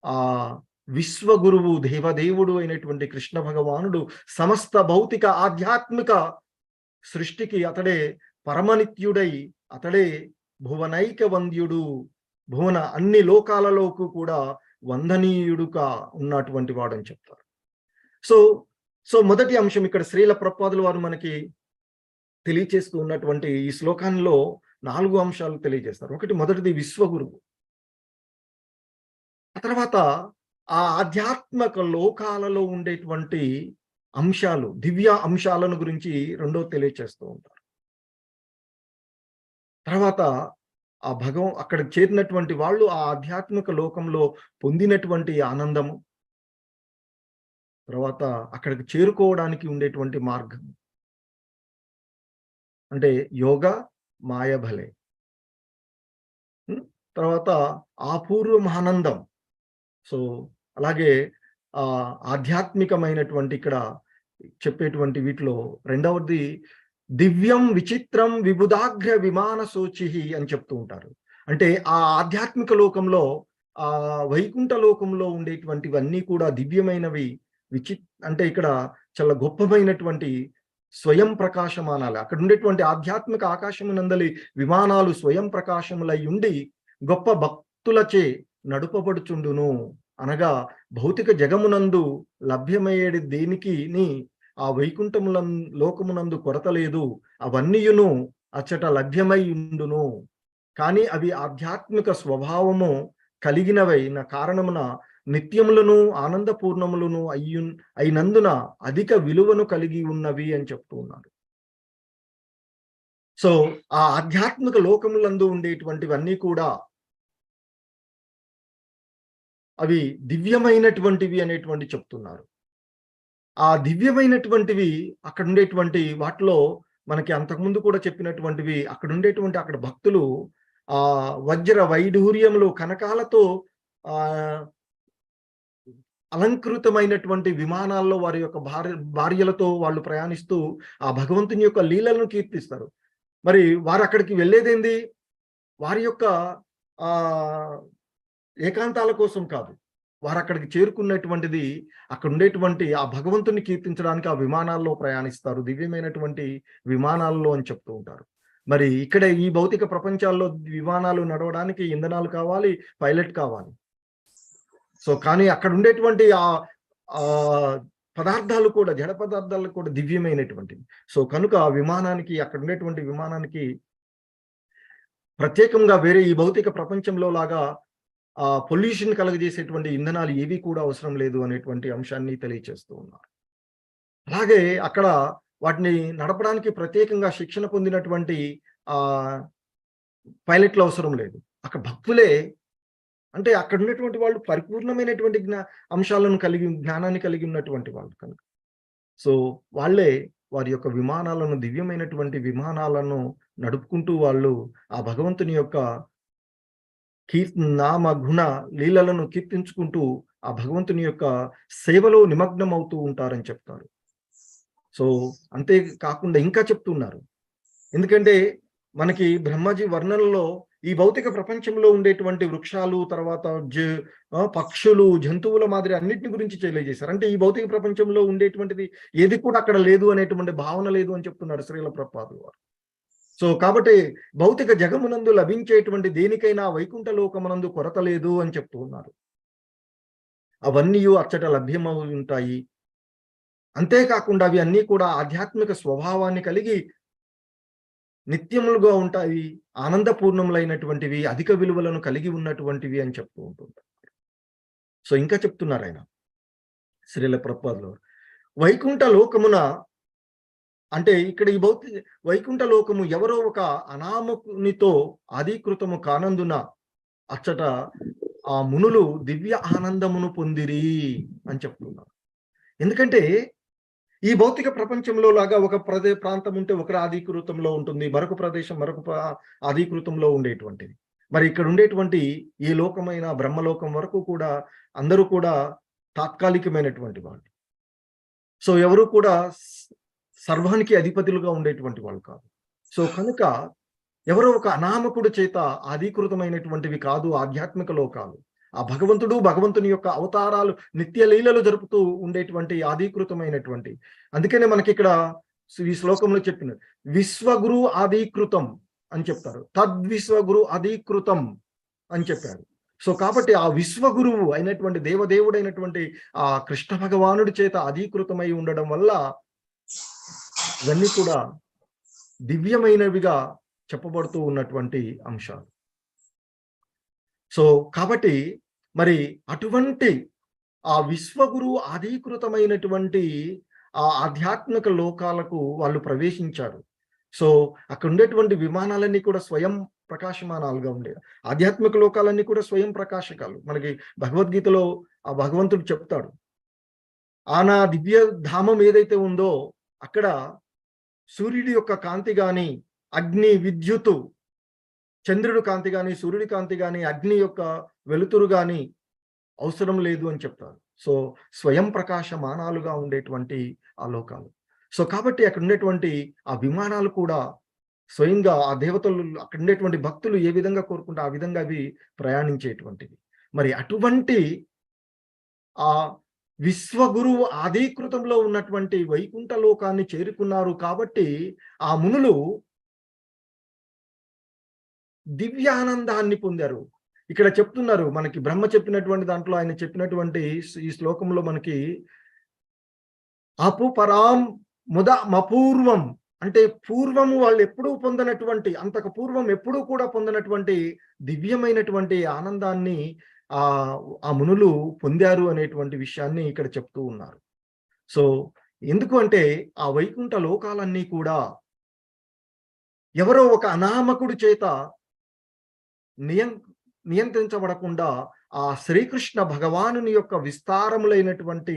Speaker 1: ఆ విశ్వగురువు దేవదేవుడు అయినటువంటి కృష్ణ భగవానుడు సమస్త భౌతిక ఆధ్యాత్మిక సృష్టికి అతడే పరమనిత్యుడై, అతడే భువనైక వంద్యుడు, భువన అన్ని లోకాలలోకి కూడా వందనీయుడుగా ఉన్నటువంటి వాడని చెప్తారు. సో మొదటి అంశం ఇక్కడ శ్రీల ప్రభుపాదుల వారు మనకి తెలియచేస్తూ ఉన్నటువంటి ఈ శ్లోకంలో 4 అంశాలు తెలియజేస్తారు. మొదటిది విశ్వగురువు. ఆ తర్వాత ఆ ఆధ్యాత్మిక లోకాలలో ఉండేటువంటి అంశాలు, దివ్య అంశాలను గురించి రెండో తెలియచేస్తూ ఉంటారు. తర్వాత ఆ అక్కడికి చేరినటువంటి వాళ్ళు ఆ ఆధ్యాత్మిక లోకంలో పొందినటువంటి ఆనందము, తర్వాత అక్కడికి చేరుకోవడానికి ఉండేటువంటి మార్గం, అంటే యోగ మాయ భలే, తర్వాత అపూర్వం ఆనందం. సో అలాగే ఆధ్యాత్మికమైనటువంటి ఇక్కడ చెప్పేటువంటి వీటిలో రెండవది దివ్యం విచిత్రం విబుధాగ్ర విమాన సోచిహి అని చెప్తూ ఉంటారు. అంటే ఆ ఆధ్యాత్మిక లోకంలో, ఆ వైకుంఠ లోకంలో ఉండేటువంటివన్నీ కూడా దివ్యమైనవి, అంటే ఇక్కడ చాలా గొప్పమైనటువంటి స్వయం ప్రకాశమానాలు, అక్కడ ఉండేటువంటి ఆధ్యాత్మిక ఆకాశమునందలి విమానాలు స్వయం ప్రకాశములై ఉండి గొప్ప భక్తులచే నడుపబడుచుండును. అనగా భౌతిక జగమునందు లభ్యమయ్యేది దేనికి ఆ లోకమునందు కొరత లేదు, అవన్నీయును అచ్చట లభ్యమై ఉండును. కానీ అవి ఆధ్యాత్మిక స్వభావము కలిగినవైన కారణమున నిత్యములను ఆనందపూర్ణములను అయినందున అధిక విలువను కలిగి ఉన్నవి అని చెప్తూ ఉన్నారు. సో ఆ ఆధ్యాత్మిక లోకములందు ఉండేటువంటివన్నీ కూడా అవి దివ్యమైనటువంటివి అనేటువంటి చెప్తున్నారు. ఆ దివ్యమైనటువంటివి అక్కడ ఉండేటువంటి వాటిలో మనకి అంతకుముందు కూడా చెప్పినటువంటివి, అక్కడ భక్తులు ఆ వజ్ర వైఢూర్యములు కనకాలతో అలంకృతమైనటువంటి విమానాల్లో వారి యొక్క భార్యలతో వాళ్ళు ప్రయాణిస్తూ ఆ భగవంతుని యొక్క లీలలను కీర్తిస్తారు. మరి వారు అక్కడికి వెళ్ళేదేంది? వారి యొక్క ఏకాంతాల కోసం కాదు, వారు అక్కడికి చేరుకున్నటువంటిది అక్కడ ఉండేటువంటి ఆ భగవంతుని కీర్తించడానికి ఆ విమానాల్లో ప్రయాణిస్తారు, దివ్యమైనటువంటి విమానాల్లో అని చెప్తూ ఉంటారు. మరి ఇక్కడ ఈ భౌతిక ప్రపంచాల్లో విమానాలు నడవడానికి ఇంధనాలు కావాలి, పైలట్ కావాలి. సో కానీ అక్కడ ఉండేటువంటి ఆ పదార్థాలు కూడా, జడ పదార్థాలు కూడా దివ్యమైనటువంటివి. సో కనుక ఆ విమానానికి, అక్కడ ఉండేటువంటి విమానానికి ప్రత్యేకంగా వేరే ఈ భౌతిక ప్రపంచంలో లాగా పొల్యూషన్ కలుగజేసేటువంటి ఇంధనాలు ఏవి కూడా అవసరం లేదు అనేటువంటి అంశాన్ని తెలియచేస్తూ ఉన్నారు. అలాగే అక్కడ వాటిని నడపడానికి ప్రత్యేకంగా శిక్షణ పొందినటువంటి పైలట్లు అవసరం లేదు. అక్కడ భక్తులే, అంటే అక్కడ ఉన్నటువంటి వాళ్ళు పరిపూర్ణమైనటువంటి అంశాలను జ్ఞానాన్ని కలిగి ఉన్నటువంటి వాళ్ళు కనుక. సో వాళ్ళే వారి యొక్క విమానాలను, దివ్యమైనటువంటి విమానాలను నడుపుకుంటూ వాళ్ళు ఆ భగవంతుని యొక్క నామ గుణ లీలలను కీర్తించుకుంటూ ఆ భగవంతుని యొక్క సేవలో నిమగ్నమవుతూ ఉంటారని చెప్తారు. సో అంతే కాకుండా ఇంకా చెప్తున్నారు. ఎందుకంటే మనకి బ్రహ్మజీ వర్ణనలో ఈ భౌతిక ప్రపంచంలో ఉండేటువంటి వృక్షాలు, తర్వాత పక్షులు, జంతువుల మాదిరి అన్నిటిని గురించి తెలియజేశారు. అంటే ఈ భౌతిక ప్రపంచంలో ఉండేటువంటిది ఏది కూడా అక్కడ లేదు అనేటువంటి భావన లేదు అని చెప్తున్నారు శ్రీల ప్రభుపాదులు వారు. సో కాబట్టి భౌతిక జగమునందు లభించేటువంటి దేనికైనా వైకుంఠ లోకమునందు కొరత లేదు అని చెప్తూ ఉన్నారు. అవన్నీ అచ్చట లభ్యమై ఉంటాయి. అంతేకాకుండా అవి అన్నీ కూడా ఆధ్యాత్మిక స్వభావాన్ని కలిగి నిత్యములుగా ఉంటాయి, ఆనందపూర్ణములైనటువంటివి, అధిక విలువలను కలిగి ఉన్నటువంటివి అని చెప్తూ ఉంటుంటారు. సో ఇంకా చెప్తున్నారు ఆయన శ్రీల ప్రభుపాదులు, వైకుంఠ లోకమున, అంటే ఇక్కడ ఈ వైకుంఠ లోకము ఎవరో ఒక అనామకునితో ఆదీకృతము కానందున అచ్చట ఆ మునులు దివ్య ఆనందమును పొందిరి అని చెప్తున్నారు. ఎందుకంటే ఈ భౌతిక ప్రపంచంలో లాగా ఒక ప్రాంతం ఉంటే ఒక ఆధీకృతంలో ఉంటుంది, మరొక ప్రదేశం మరొక ఆధీకృతంలో ఉండేటువంటిది. మరి ఇక్కడ ఉండేటువంటి ఈ లోకమైన బ్రహ్మలోకం వరకు కూడా అందరూ కూడా తాత్కాలికమైనటువంటి వాళ్ళు. సో ఎవరు కూడా సర్వానికి అధిపతులుగా ఉండేటువంటి వాళ్ళు కాదు. సో కనుక ఎవరో ఒక అనామకుడు చేత ఆధీకృతమైనటువంటివి కాదు ఆధ్యాత్మిక లోకాలు. ఆ భగవంతుడు, భగవంతుని యొక్క అవతారాలు, నిత్య లీలలు జరుపుతూ ఉండేటువంటి ఆధీకృతమైనటువంటి. అందుకనే మనకి ఇక్కడ ఈ శ్లోకంలో చెప్పిన విశ్వగురు ఆధీకృతం అని చెప్తారు, తద్విశ్వగురు అధీకృతం అని చెప్పారు. సో కాబట్టి ఆ విశ్వగురువు అయినటువంటి దేవదేవుడైనటువంటి ఆ కృష్ణ భగవానుడి చేత అధీకృతమై ఉండడం వల్ల ఇవన్నీ కూడా దివ్యమైనవిగా చెప్పబడుతూ ఉన్నటువంటి అంశాలు. సో కాబట్టి మరి అటువంటి ఆ విశ్వగురు ఆధీకృతమైనటువంటి ఆ ఆధ్యాత్మిక లోకాలకు వాళ్ళు ప్రవేశించారు. సో అక్కడ ఉండేటువంటి విమానాలన్నీ కూడా స్వయం ప్రకాశమానాలుగా ఉండే, ఆధ్యాత్మిక లోకాలన్నీ కూడా స్వయం ప్రకాశకాలు. మనకి భగవద్గీతలో ఆ భగవంతుడు చెప్తాడు, ఆ నా దివ్య ధామం ఏదైతే ఉందో అక్కడ సూర్యుడి యొక్క కాంతి గాని, అగ్ని, విద్యుత్తు, చంద్రుడి కాంతి గాని, సూర్యుడి కాంతి గాని, అగ్ని యొక్క వెలుతురు గాని అవసరం లేదు అని చెప్తారు. సో స్వయం ప్రకాశమానాలుగా ఉండేటువంటి ఆ లోకాలు. సో కాబట్టి అక్కడ ఉండేటువంటి ఆ విమానాలు కూడా స్వయంగా ఆ దేవతలు, అక్కడ ఉండేటువంటి భక్తులు ఏ విధంగా కోరుకుంటే ఆ విధంగా అవి ప్రయాణించేటువంటివి. మరి అటువంటి ఆ విశ్వగురువు ఆధీకృతంలో ఉన్నటువంటి వైకుంఠ లోకాన్ని చేరుకున్నారు కాబట్టి ఆ మునులు దివ్యానందాన్ని పొందారు. ఇక్కడ చెప్తున్నారు మనకి బ్రహ్మ చెప్పినటువంటి దాంట్లో, ఆయన చెప్పినటువంటి ఈ శ్లోకంలో మనకి అపుపరాం మపూర్వం, అంటే పూర్వము వాళ్ళు ఎప్పుడూ పొందనటువంటి, అంతకు పూర్వం ఎప్పుడూ కూడా పొందనటువంటి దివ్యమైనటువంటి ఆనందాన్ని ఆ మునులు పొందారు అనేటువంటి విషయాన్ని ఇక్కడ చెప్తూ ఉన్నారు. సో ఎందుకు అంటే ఆ వైకుంఠ లోకాలన్నీ కూడా ఎవరో ఒక అనామకుడి చేత నియంత్రించబడకుండా ఆ శ్రీకృష్ణ భగవానుని యొక్క విస్తారములైనటువంటి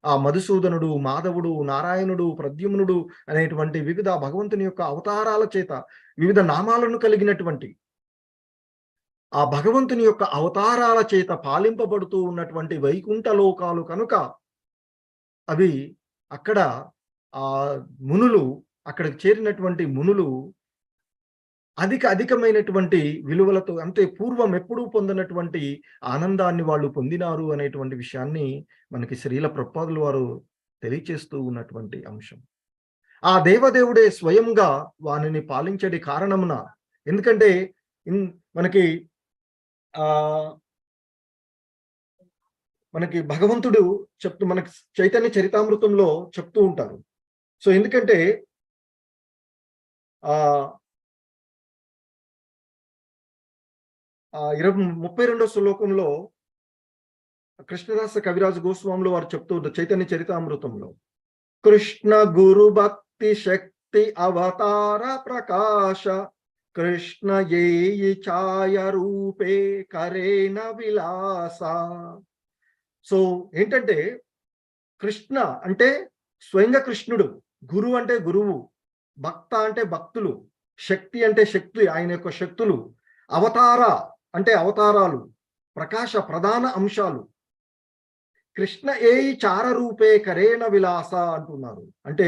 Speaker 1: ఆ మధుసూదనుడు, మాధవుడు, నారాయణుడు, ప్రద్యుమ్నుడు అనేటువంటి వివిధ భగవంతుని యొక్క అవతారాల చేత, వివిధ నామాలను కలిగినటువంటి ఆ భగవంతుని యొక్క అవతారాల చేత పాలింపబడుతూ ఉన్నటువంటి వైకుంఠ లోకాలు కనుక అవి అక్కడ ఆ మునులు, అక్కడికి చేరినటువంటి మునులు అధికమైనటువంటి విలువలతో, అంటే పూర్వం ఎప్పుడూ పొందినటువంటి ఆనందాన్ని వాళ్ళు పొందినారు అనేటువంటి విషయాన్ని మనకి శ్రీల ప్రభుపాదులు వారు తెలియచేస్తూ ఉన్నటువంటి అంశం. ఆ దేవదేవుడే స్వయంగా వానిని పాలించడి కారణమున, ఎందుకంటే మనకి భగవంతుడు మనకి చైతన్య చరితామృతంలో చెప్తూ ఉంటారు. సో ఎందుకంటే 32వ శ్లోకంలో కృష్ణదాస కవిరాజు గోస్వాములు వారు చెప్తూ ఉంటారు చైతన్య చరితామృతంలో, కృష్ణ గురు భక్తి శక్తి అవతార ప్రకాశ కృష్ణ ఏ ఛాయ రూపే కరేణ విలాస. సో ఏంటంటే కృష్ణ అంటే స్వయంగా కృష్ణుడు, గురువు అంటే గురువు, భక్త అంటే భక్తులు, శక్తి అంటే శక్తి, ఆయన యొక్క శక్తులు, అవతార అంటే అవతారాలు, ప్రకాశ ప్రధాన అంశాలు. కృష్ణ ఏయి చార రూపే కరేణ విలాస అంటున్నారు. అంటే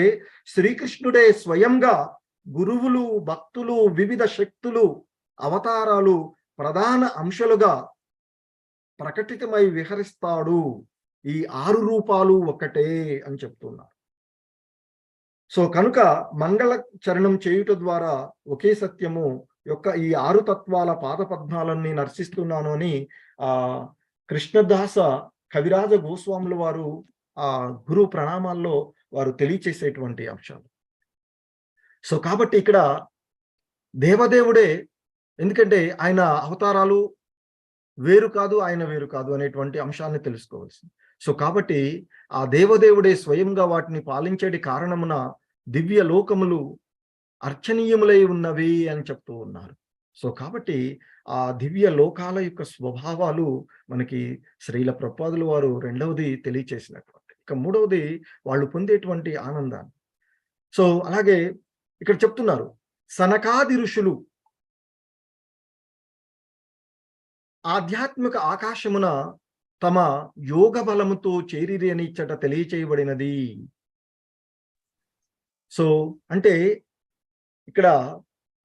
Speaker 1: శ్రీకృష్ణుడే స్వయంగా గురువులు, భక్తులు, వివిధ శక్తులు, అవతారాలు, ప్రధాన అంశాలుగా ప్రకటితమై విహరిస్తాడు. ఈ 6 రూపాలు ఒక్కటే అని చెప్తున్నారు. సో కనుక మంగళ చరణం చేయుట ద్వారా ఒకే సత్యము యొక్క ఈ 6 తత్వాల పాదపద్మాలన్నీ నర్శిస్తున్నాను అని కృష్ణదాస కవిరాజ గోస్వాముల వారు గురు ప్రణామాల్లో వారు తెలియచేసేటువంటి అంశాలు. సో కాబట్టి ఇక్కడ దేవదేవుడే, ఎందుకంటే ఆయన అవతారాలు వేరు కాదు, ఆయన వేరు కాదు అనేటువంటి అంశాన్ని తెలుసుకోవాల్సింది. సో కాబట్టి ఆ దేవదేవుడే స్వయంగా వాటిని పాలించేటి కారణమున దివ్య లోకములు అర్చనీయములై ఉన్నవి అని చెప్తూ ఉన్నారు. సో కాబట్టి ఆ దివ్య లోకాల యొక్క స్వభావాలు మనకి శ్రీల ప్రభుపాదుల వారు రెండవది తెలియచేసినటువంటి. ఇక మూడవది వాళ్ళు పొందేటువంటి ఆనందాన్ని. సో అలాగే ఇక్కడ చెప్తున్నారు, సనకాది ఋషులు ఆధ్యాత్మిక ఆకాశమున తమ యోగ బలముతో చేరిరి అని ఇచ్చట తెలియచేయబడినది. సో అంటే ఇక్కడ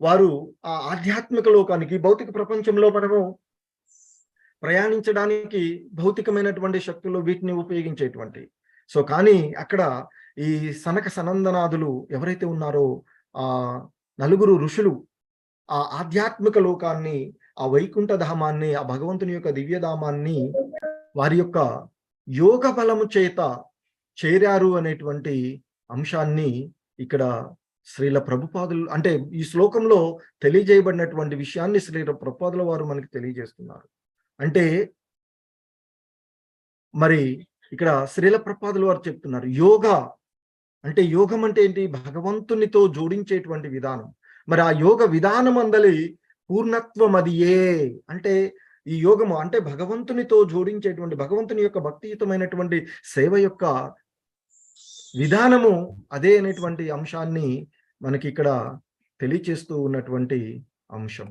Speaker 1: వారు ఆ ఆధ్యాత్మిక లోకానికి, భౌతిక ప్రపంచంలో మనము ప్రయాణించడానికి భౌతికమైనటువంటి శక్తులు వీటిని ఉపయోగించేటువంటి. సో కానీ అక్కడ ఈ సనక సనందనాదులు ఎవరైతే ఉన్నారో ఆ నలుగురు ఋషులు ఆ ఆధ్యాత్మిక లోకాన్ని, ఆ వైకుంఠ ధామాన్ని, ఆ భగవంతుని యొక్క దివ్యధామాన్ని వారి యొక్క యోగ బలము చేత చేరారు అనేటువంటి అంశాన్ని ఇక్కడ శ్రీల ప్రభుపాదులు, అంటే ఈ శ్లోకంలో తెలియజేయబడినటువంటి విషయాన్ని శ్రీల ప్రభుపాదుల వారు మనకి తెలియజేస్తున్నారు. అంటే మరి ఇక్కడ శ్రీల ప్రభుపాదుల వారు చెప్తున్నారు, యోగా అంటే, యోగం అంటే ఏంటి? భగవంతునితో జోడించేటువంటి విధానం. మరి ఆ యోగ విధానం అందలి పూర్ణత్వం అది ఏ అంటే, ఈ యోగము అంటే భగవంతునితో జోడించేటువంటి, భగవంతుని యొక్క భక్తియుతమైనటువంటి సేవ యొక్క విధానము అదే అనేటువంటి అంశాన్ని మనకి ఇక్కడ తెలియచేస్తూ ఉన్నటువంటి అంశం.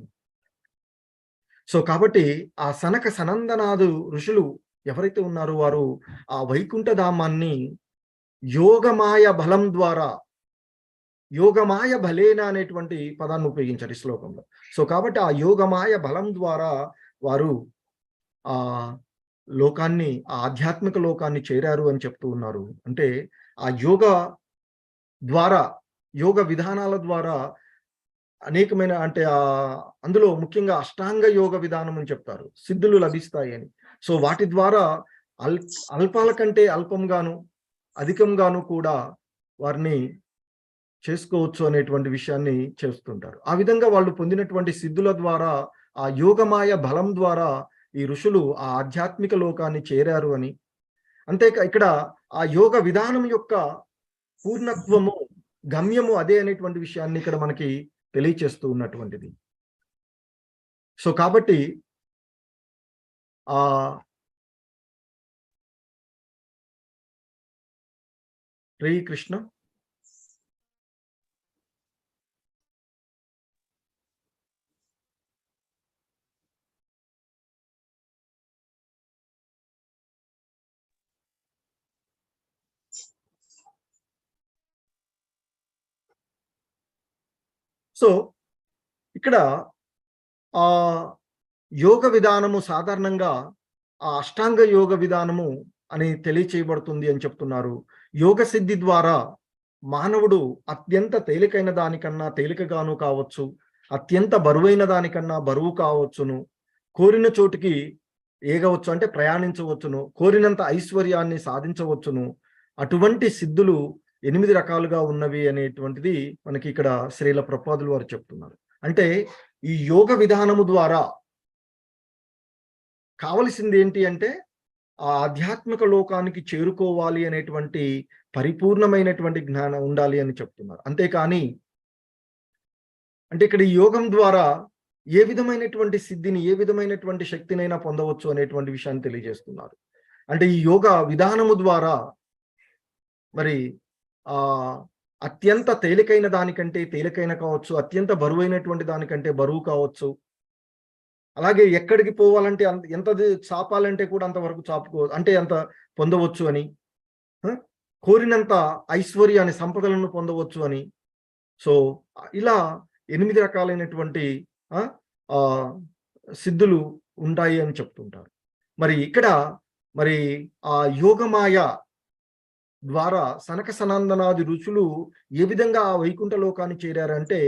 Speaker 1: సో కాబట్టి ఆ సనక సనందనాదు ఋషులు ఎవరైతే ఉన్నారో వారు ఆ వైకుంఠ ధామాన్ని యోగమాయ బలం ద్వారా, యోగమాయ బలేన అనేటువంటి పదాన్ని ఉపయోగించారు ఈ శ్లోకంలో. సో కాబట్టి ఆ యోగమాయ బలం ద్వారా వారు ఆ లోకాన్ని, ఆ ఆధ్యాత్మిక లోకాన్ని చేరారు అని చెప్తూ ఉన్నారు. అంటే ఆ యోగ ద్వారా, యోగ విధానాల ద్వారా అనేకమైన, అంటే అందులో ముఖ్యంగా అష్టాంగ యోగ విధానం అని చెప్తారు, సిద్ధులు లభిస్తాయి అని. సో వాటి ద్వారా అల్పాల కంటే అల్పంగాను అధికంగాను కూడా వారిని చేసుకోవచ్చు అనేటువంటి విషయాన్ని చేస్తుంటారు. ఆ విధంగా వాళ్ళు పొందినటువంటి సిద్ధుల ద్వారా, ఆ యోగమాయ బలం ద్వారా ఈ ఋషులు ఆ ఆధ్యాత్మిక లోకాన్ని చేరారు అని. ఇక్కడ ఆ యోగ విధానం యొక్క పూర్ణత్వము, గమ్యము అదే అనేటువంటి విషయాన్ని ఇక్కడ మనకి తెలియచేస్తూ ఉన్నటువంటిది. సో కాబట్టి శ్రీకృష్ణ సో ఇక్కడ ఆ యోగ విధానము సాధారణంగా ఆ అష్టాంగ యోగ విధానము అని తెలియచేయబడుతుంది అని చెప్తున్నారు. యోగ సిద్ధి ద్వారా మానవుడు అత్యంత తేలికైన దానికన్నా తేలికగాను కావచ్చు, అత్యంత బరువైన దానికన్నా బరువు కావచ్చును, కోరిన చోటుకి ఏగవచ్చు అంటే ప్రయాణించవచ్చును, కోరినంత ఐశ్వర్యాన్ని సాధించవచ్చును. అటువంటి సిద్ధులు 8 రకాలుగా ఉన్నవి అనేటువంటిది మనకి ఇక్కడ శ్రీల ప్రభుపాదులు వారు చెప్తున్నారు. అంటే ఈ యోగ విధానము ద్వారా కావలసింది ఏంటి అంటే, ఆ ఆధ్యాత్మిక లోకానికి చేరుకోవాలి అనేటువంటి పరిపూర్ణమైనటువంటి జ్ఞానం ఉండాలి అని చెప్తున్నారు. అంతేకాని అంటే ఇక్కడ ఈ యోగం ద్వారా ఏ విధమైనటువంటి సిద్ధిని, ఏ విధమైనటువంటి శక్తినైనా పొందవచ్చు అనేటువంటి విషయాన్ని తెలియజేస్తున్నారు. అంటే ఈ యోగా విధానము ద్వారా మరి అత్యంత తేలికైన దానికంటే తేలికైన కావచ్చు, అత్యంత బరువైనటువంటి దానికంటే బరువు కావచ్చు. అలాగే ఎక్కడికి పోవాలంటే ఎంత చాపాలంటే కూడా అంతవరకు అంటే అంత పొందవచ్చు అని, కోరినంత ఐశ్వర్యాన్ని, సంపదలను పొందవచ్చు అని. సో ఇలా 8 రకాలైనటువంటి సిద్ధులు ఉంటాయి అని చెప్తుంటారు. మరి ఇక్కడ మరి ఆ యోగమాయ ద్వారా సనక సనందనాది ఋషులు ఏ విధంగా ఆ వైకుంఠ లోకాన్ని చేరారంటే,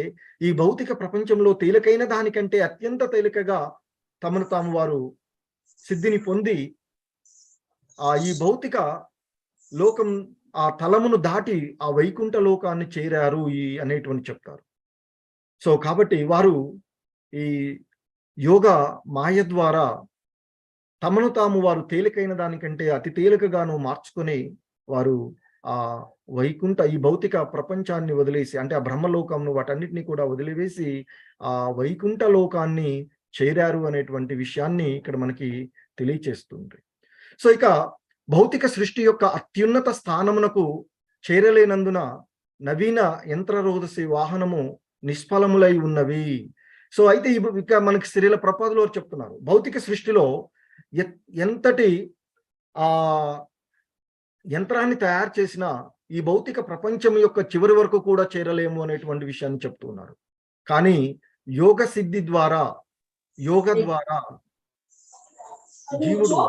Speaker 1: ఈ భౌతిక ప్రపంచంలో తేలికైన దానికంటే అత్యంత తేలికగా తమను తాము వారు సిద్ధిని పొంది ఈ భౌతిక లోకం ఆ తలమును దాటి ఆ వైకుంఠ లోకాన్ని చేరారు అనేటువంటి చెప్తారు. సో కాబట్టి వారు ఈ యోగ మాయ ద్వారా తమను తాము వారు తేలికైన దానికంటే అతి తేలికగాను మార్చుకొని వారు ఆ వైకుంఠ ఈ భౌతిక ప్రపంచాన్ని వదిలేసి, అంటే ఆ బ్రహ్మలోకంను వాటన్నిటిని కూడా వదిలివేసి ఆ వైకుంఠ లోకాన్ని చేరారు అనేటువంటి విషయాన్ని ఇక్కడ మనకి తెలియచేస్తుంది. సో ఇక భౌతిక సృష్టి యొక్క అత్యున్నత స్థానమునకు చేరలేనందున నవీన యంత్రరోధసి వాహనము నిష్ఫలములై ఉన్నవి. సో అయితే ఇక మనకి శ్రీల ప్రపాదులు చెప్తున్నారు, భౌతిక సృష్టిలో ఎంతటి యంత్రాన్ని తయారు చేసినా ఈ భౌతిక ప్రపంచం యొక్క చివరి వరకు కూడా చేరలేము అనేటువంటి విషయాన్ని చెప్తూ ఉన్నారు. కానీ యోగ సిద్ధి ద్వారా, యోగ ద్వారా జీవుడు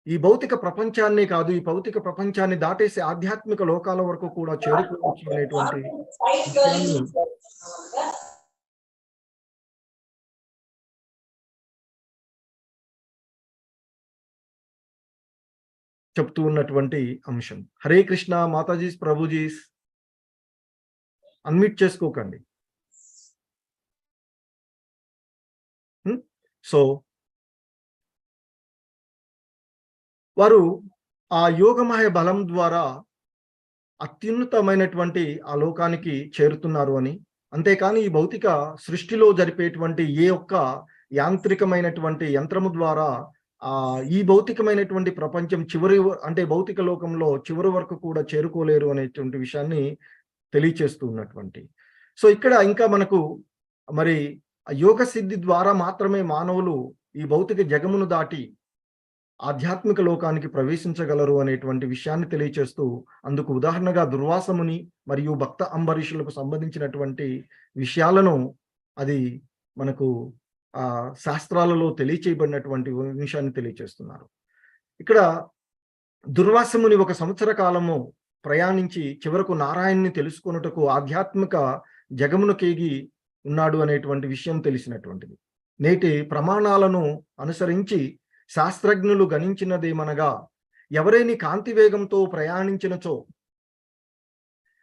Speaker 1: ఈ భౌతిక ప్రపంచాన్ని కాదు, ఈ భౌతిక ప్రపంచాన్ని దాటేసి ఆధ్యాత్మిక లోకాల వరకు కూడా చేరుకోవచ్చు అనేటువంటి విషయాన్ని చెప్తూ ఉన్నటువంటి అంశం. హరే కృష్ణ మాతాజీస్, ప్రభుజీస్, అన్మ్యూట్ చేసుకోకండి. సో వారు ఆ యోగమాయ బలం ద్వారా అత్యున్నతమైనటువంటి ఆ లోకానికి చేరుతున్నారు అని, అంతేకాని ఈ భౌతిక సృష్టిలో జరిపేటువంటి ఏ ఒక్క యాంత్రికమైనటువంటి యంత్రము ద్వారా ఈ భౌతికమైనటువంటి ప్రపంచం అంటే భౌతిక లోకంలో చివరి వరకు కూడా చేరుకోలేరు అనేటువంటి విషయాన్ని తెలియచేస్తూ ఉన్నటువంటి. సో ఇక్కడ ఇంకా మనకు మరి యోగ సిద్ధి ద్వారా మాత్రమే మానవులు ఈ భౌతిక జగమును దాటి ఆధ్యాత్మిక లోకానికి ప్రవేశించగలరు అనేటువంటి విషయాన్ని తెలియచేస్తూ, అందుకు ఉదాహరణగా దుర్వాసముని మరియు భక్త అంబరీషులకు సంబంధించినటువంటి విషయాలను అది మనకు శాస్త్రాలలో తెలియచేయబడినటువంటి విషయాన్ని తెలియచేస్తున్నారు. ఇక్కడ దుర్వాసముని 1 సంవత్సర కాలము ప్రయాణించి చివరకు నారాయణ్ని తెలుసుకొనుటకు ఆధ్యాత్మిక జగమునకేగి ఉన్నాడు అనేటువంటి విషయం తెలిసినటువంటిది. నేటి ప్రమాణాలను అనుసరించి శాస్త్రజ్ఞులు గణించినదేమనగా, ఎవరైనా కాంతి వేగంతో ప్రయాణించినచో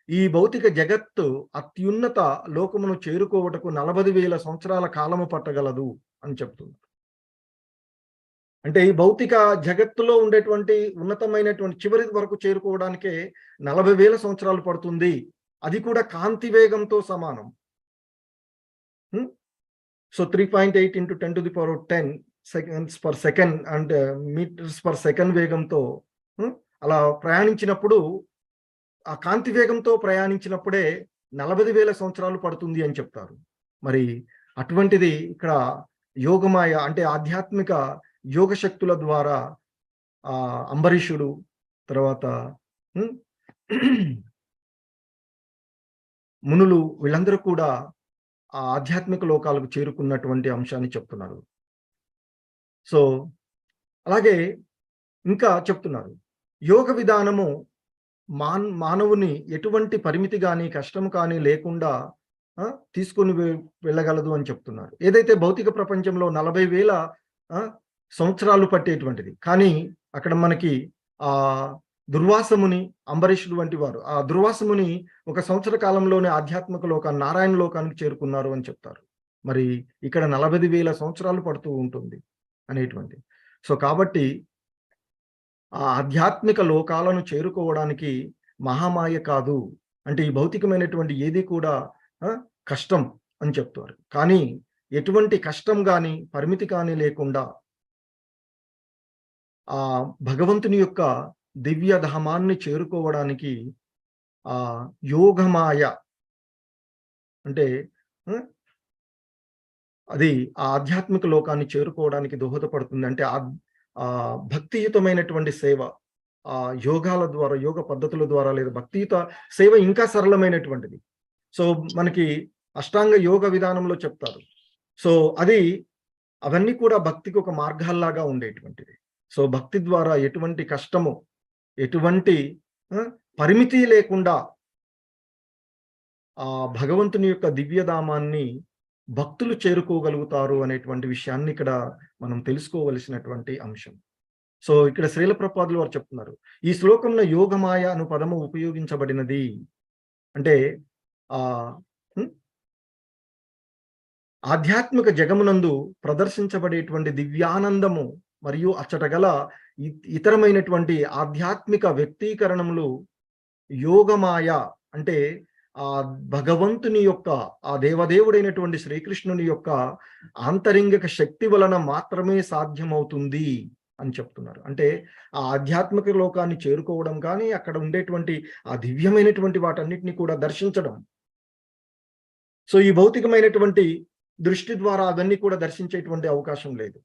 Speaker 1: ఈ భౌతిక జగత్తు అత్యున్నత లోకమును చేరుకోవటకు 40,000 సంవత్సరాల కాలము పట్టగలదు అని చెప్తున్నారు. అంటే ఈ భౌతిక జగత్తులో ఉండేటువంటి ఉన్నతమైనటువంటి చివరి వరకు చేరుకోవడానికే 40,000 సంవత్సరాలు పడుతుంది. అది కూడా కాంతి వేగంతో సమానం. So 3.8 into 10⁻10 seconds per second and meters per second వేగంతో అలా ప్రయాణించినప్పుడు, ఆ కాంతి వేగంతో ప్రయాణించినప్పుడే 40,000 సంవత్సరాలు పడుతుంది అని చెప్తారు. మరి అటువంటిది ఇక్కడ యోగమాయ అంటే ఆధ్యాత్మిక యోగ శక్తుల ద్వారా అంబరీషుడు, తర్వాత మునులు వీళ్ళందరూ కూడా ఆ ఆధ్యాత్మిక లోకాలకు చేరుకున్నటువంటి అంశాన్ని చెప్తున్నారు. సో అలాగే ఇంకా చెప్తున్నారు, యోగ విధానము మానవుని ఎటువంటి పరిమితి కానీ కష్టం కానీ లేకుండా తీసుకొని వెళ్ళగలదు అని చెప్తున్నారు. ఏదైతే భౌతిక ప్రపంచంలో 40,000 సంవత్సరాలు పట్టేటువంటిది, కానీ అక్కడ మనకి దుర్వాసముని, అంబరీషుడు వంటి వారు ఆ దుర్వాసముని 1 సంవత్సర కాలంలోనే ఆధ్యాత్మిక లోకాన్ని, నారాయణ లోకానికి చేరుకున్నారు అని చెప్తారు. మరి ఇక్కడ 40,000 సంవత్సరాలు పడుతూ ఉంటుంది అనేటువంటి. సో కాబట్టి ఆ ఆధ్యాత్మిక లోకాలను చేరుకోవడానికి మహామాయ కాదు, అంటే ఈ భౌతికమైనటువంటి ఏది కూడా కష్టం అని చెప్తారు. కానీ ఎటువంటి కష్టం గాని, పరిమితి కానీ లేకుండా ఆ భగవంతుని యొక్క దివ్య ధామాన్ని చేరుకోవడానికి యోగమాయ అంటే ఆహ్, అది ఆ ఆధ్యాత్మిక లోకాన్ని చేరుకోవడానికి దోహదపడుతుంది. అంటే భక్తియుతమైనటువంటి సేవ. యోగాల ద్వారా, యోగ పద్ధతుల ద్వారా లేదా భక్తియుత సేవ ఇంకా సరళమైనటువంటిది. సో, మనకి అష్టాంగ యోగ విధానంలో చెప్తారు. సో, అవన్నీ కూడా భక్తికి ఒక మార్గాల్లాగా ఉండేటువంటివి. సో, భక్తి ద్వారా ఎటువంటి కష్టము, ఎటువంటి పరిమితి లేకుండా భగవంతుని యొక్క దివ్యధామాన్ని భక్తులు చేరుకోగలుగుతారు అనేటువంటి విషయాన్ని ఇక్కడ మనం తెలుసుకోవలసినటువంటి అంశం. సో, ఇక్కడ శ్రీల ప్రభుపాదులు వారు చెప్తున్నారు. ఈ శ్లోకంలో యోగమాయ అను పదము ఉపయోగించబడినది. అంటే ఆహ్, హ్మ్. ఆధ్యాత్మిక జగమునందు ప్రదర్శించబడేటువంటి దివ్యానందము మరియు అచ్చట గల ఇతరమైనటువంటి ఆధ్యాత్మిక వ్యక్తీకరణములు యోగమాయ అంటే భగవంతుని యొక్క దేవదేవుడైనటువంటి శ్రీకృష్ణుని యొక్క ఆంతరింగిక శక్తి వలన మాత్రమే సాధ్యమవుతుంది అని చెప్తున్నారు. అంటే ఆ ఆధ్యాత్మిక లోకాన్ని చేరుకోవడం కానీ, అక్కడ ఉండేటువంటి ఆ దివ్యమైనటువంటి వాటన్నిటిని కూడా దర్శించడం. సో, ఈ భౌతికమైనటువంటి దృష్టి ద్వారా అవన్నీ కూడా దర్శించేటువంటి అవకాశం లేదు.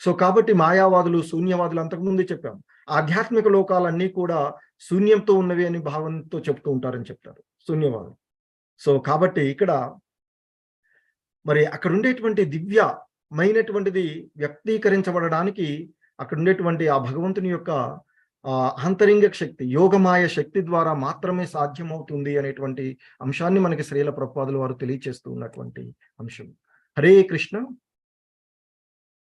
Speaker 1: సో, కాబట్టి మాయావాదులు, శూన్యవాదులు అంతకుముందే చెప్పాం. ఆధ్యాత్మిక లోకాలన్నీ కూడా శూన్యంతో ఉన్నవి అని భావనతో చెప్తూ ఉంటారని చెప్తారు శూన్యవాదులు. సో, కాబట్టి ఇక్కడ మరి అక్కడ ఉండేటువంటి దివ్యమైనటువంటిది వ్యక్తీకరించబడడానికి అక్కడ ఉండేటువంటి ఆ భగవంతుని యొక్క ఆంతరింగిక శక్తి, యోగమాయ శక్తి ద్వారా మాత్రమే సాధ్యమవుతుంది అనేటువంటి అంశాన్ని మనకి శ్రీల ప్రభుపాదులు వారు తెలియచేస్తూ ఉన్నటువంటి అంశం. హరే కృష్ణ.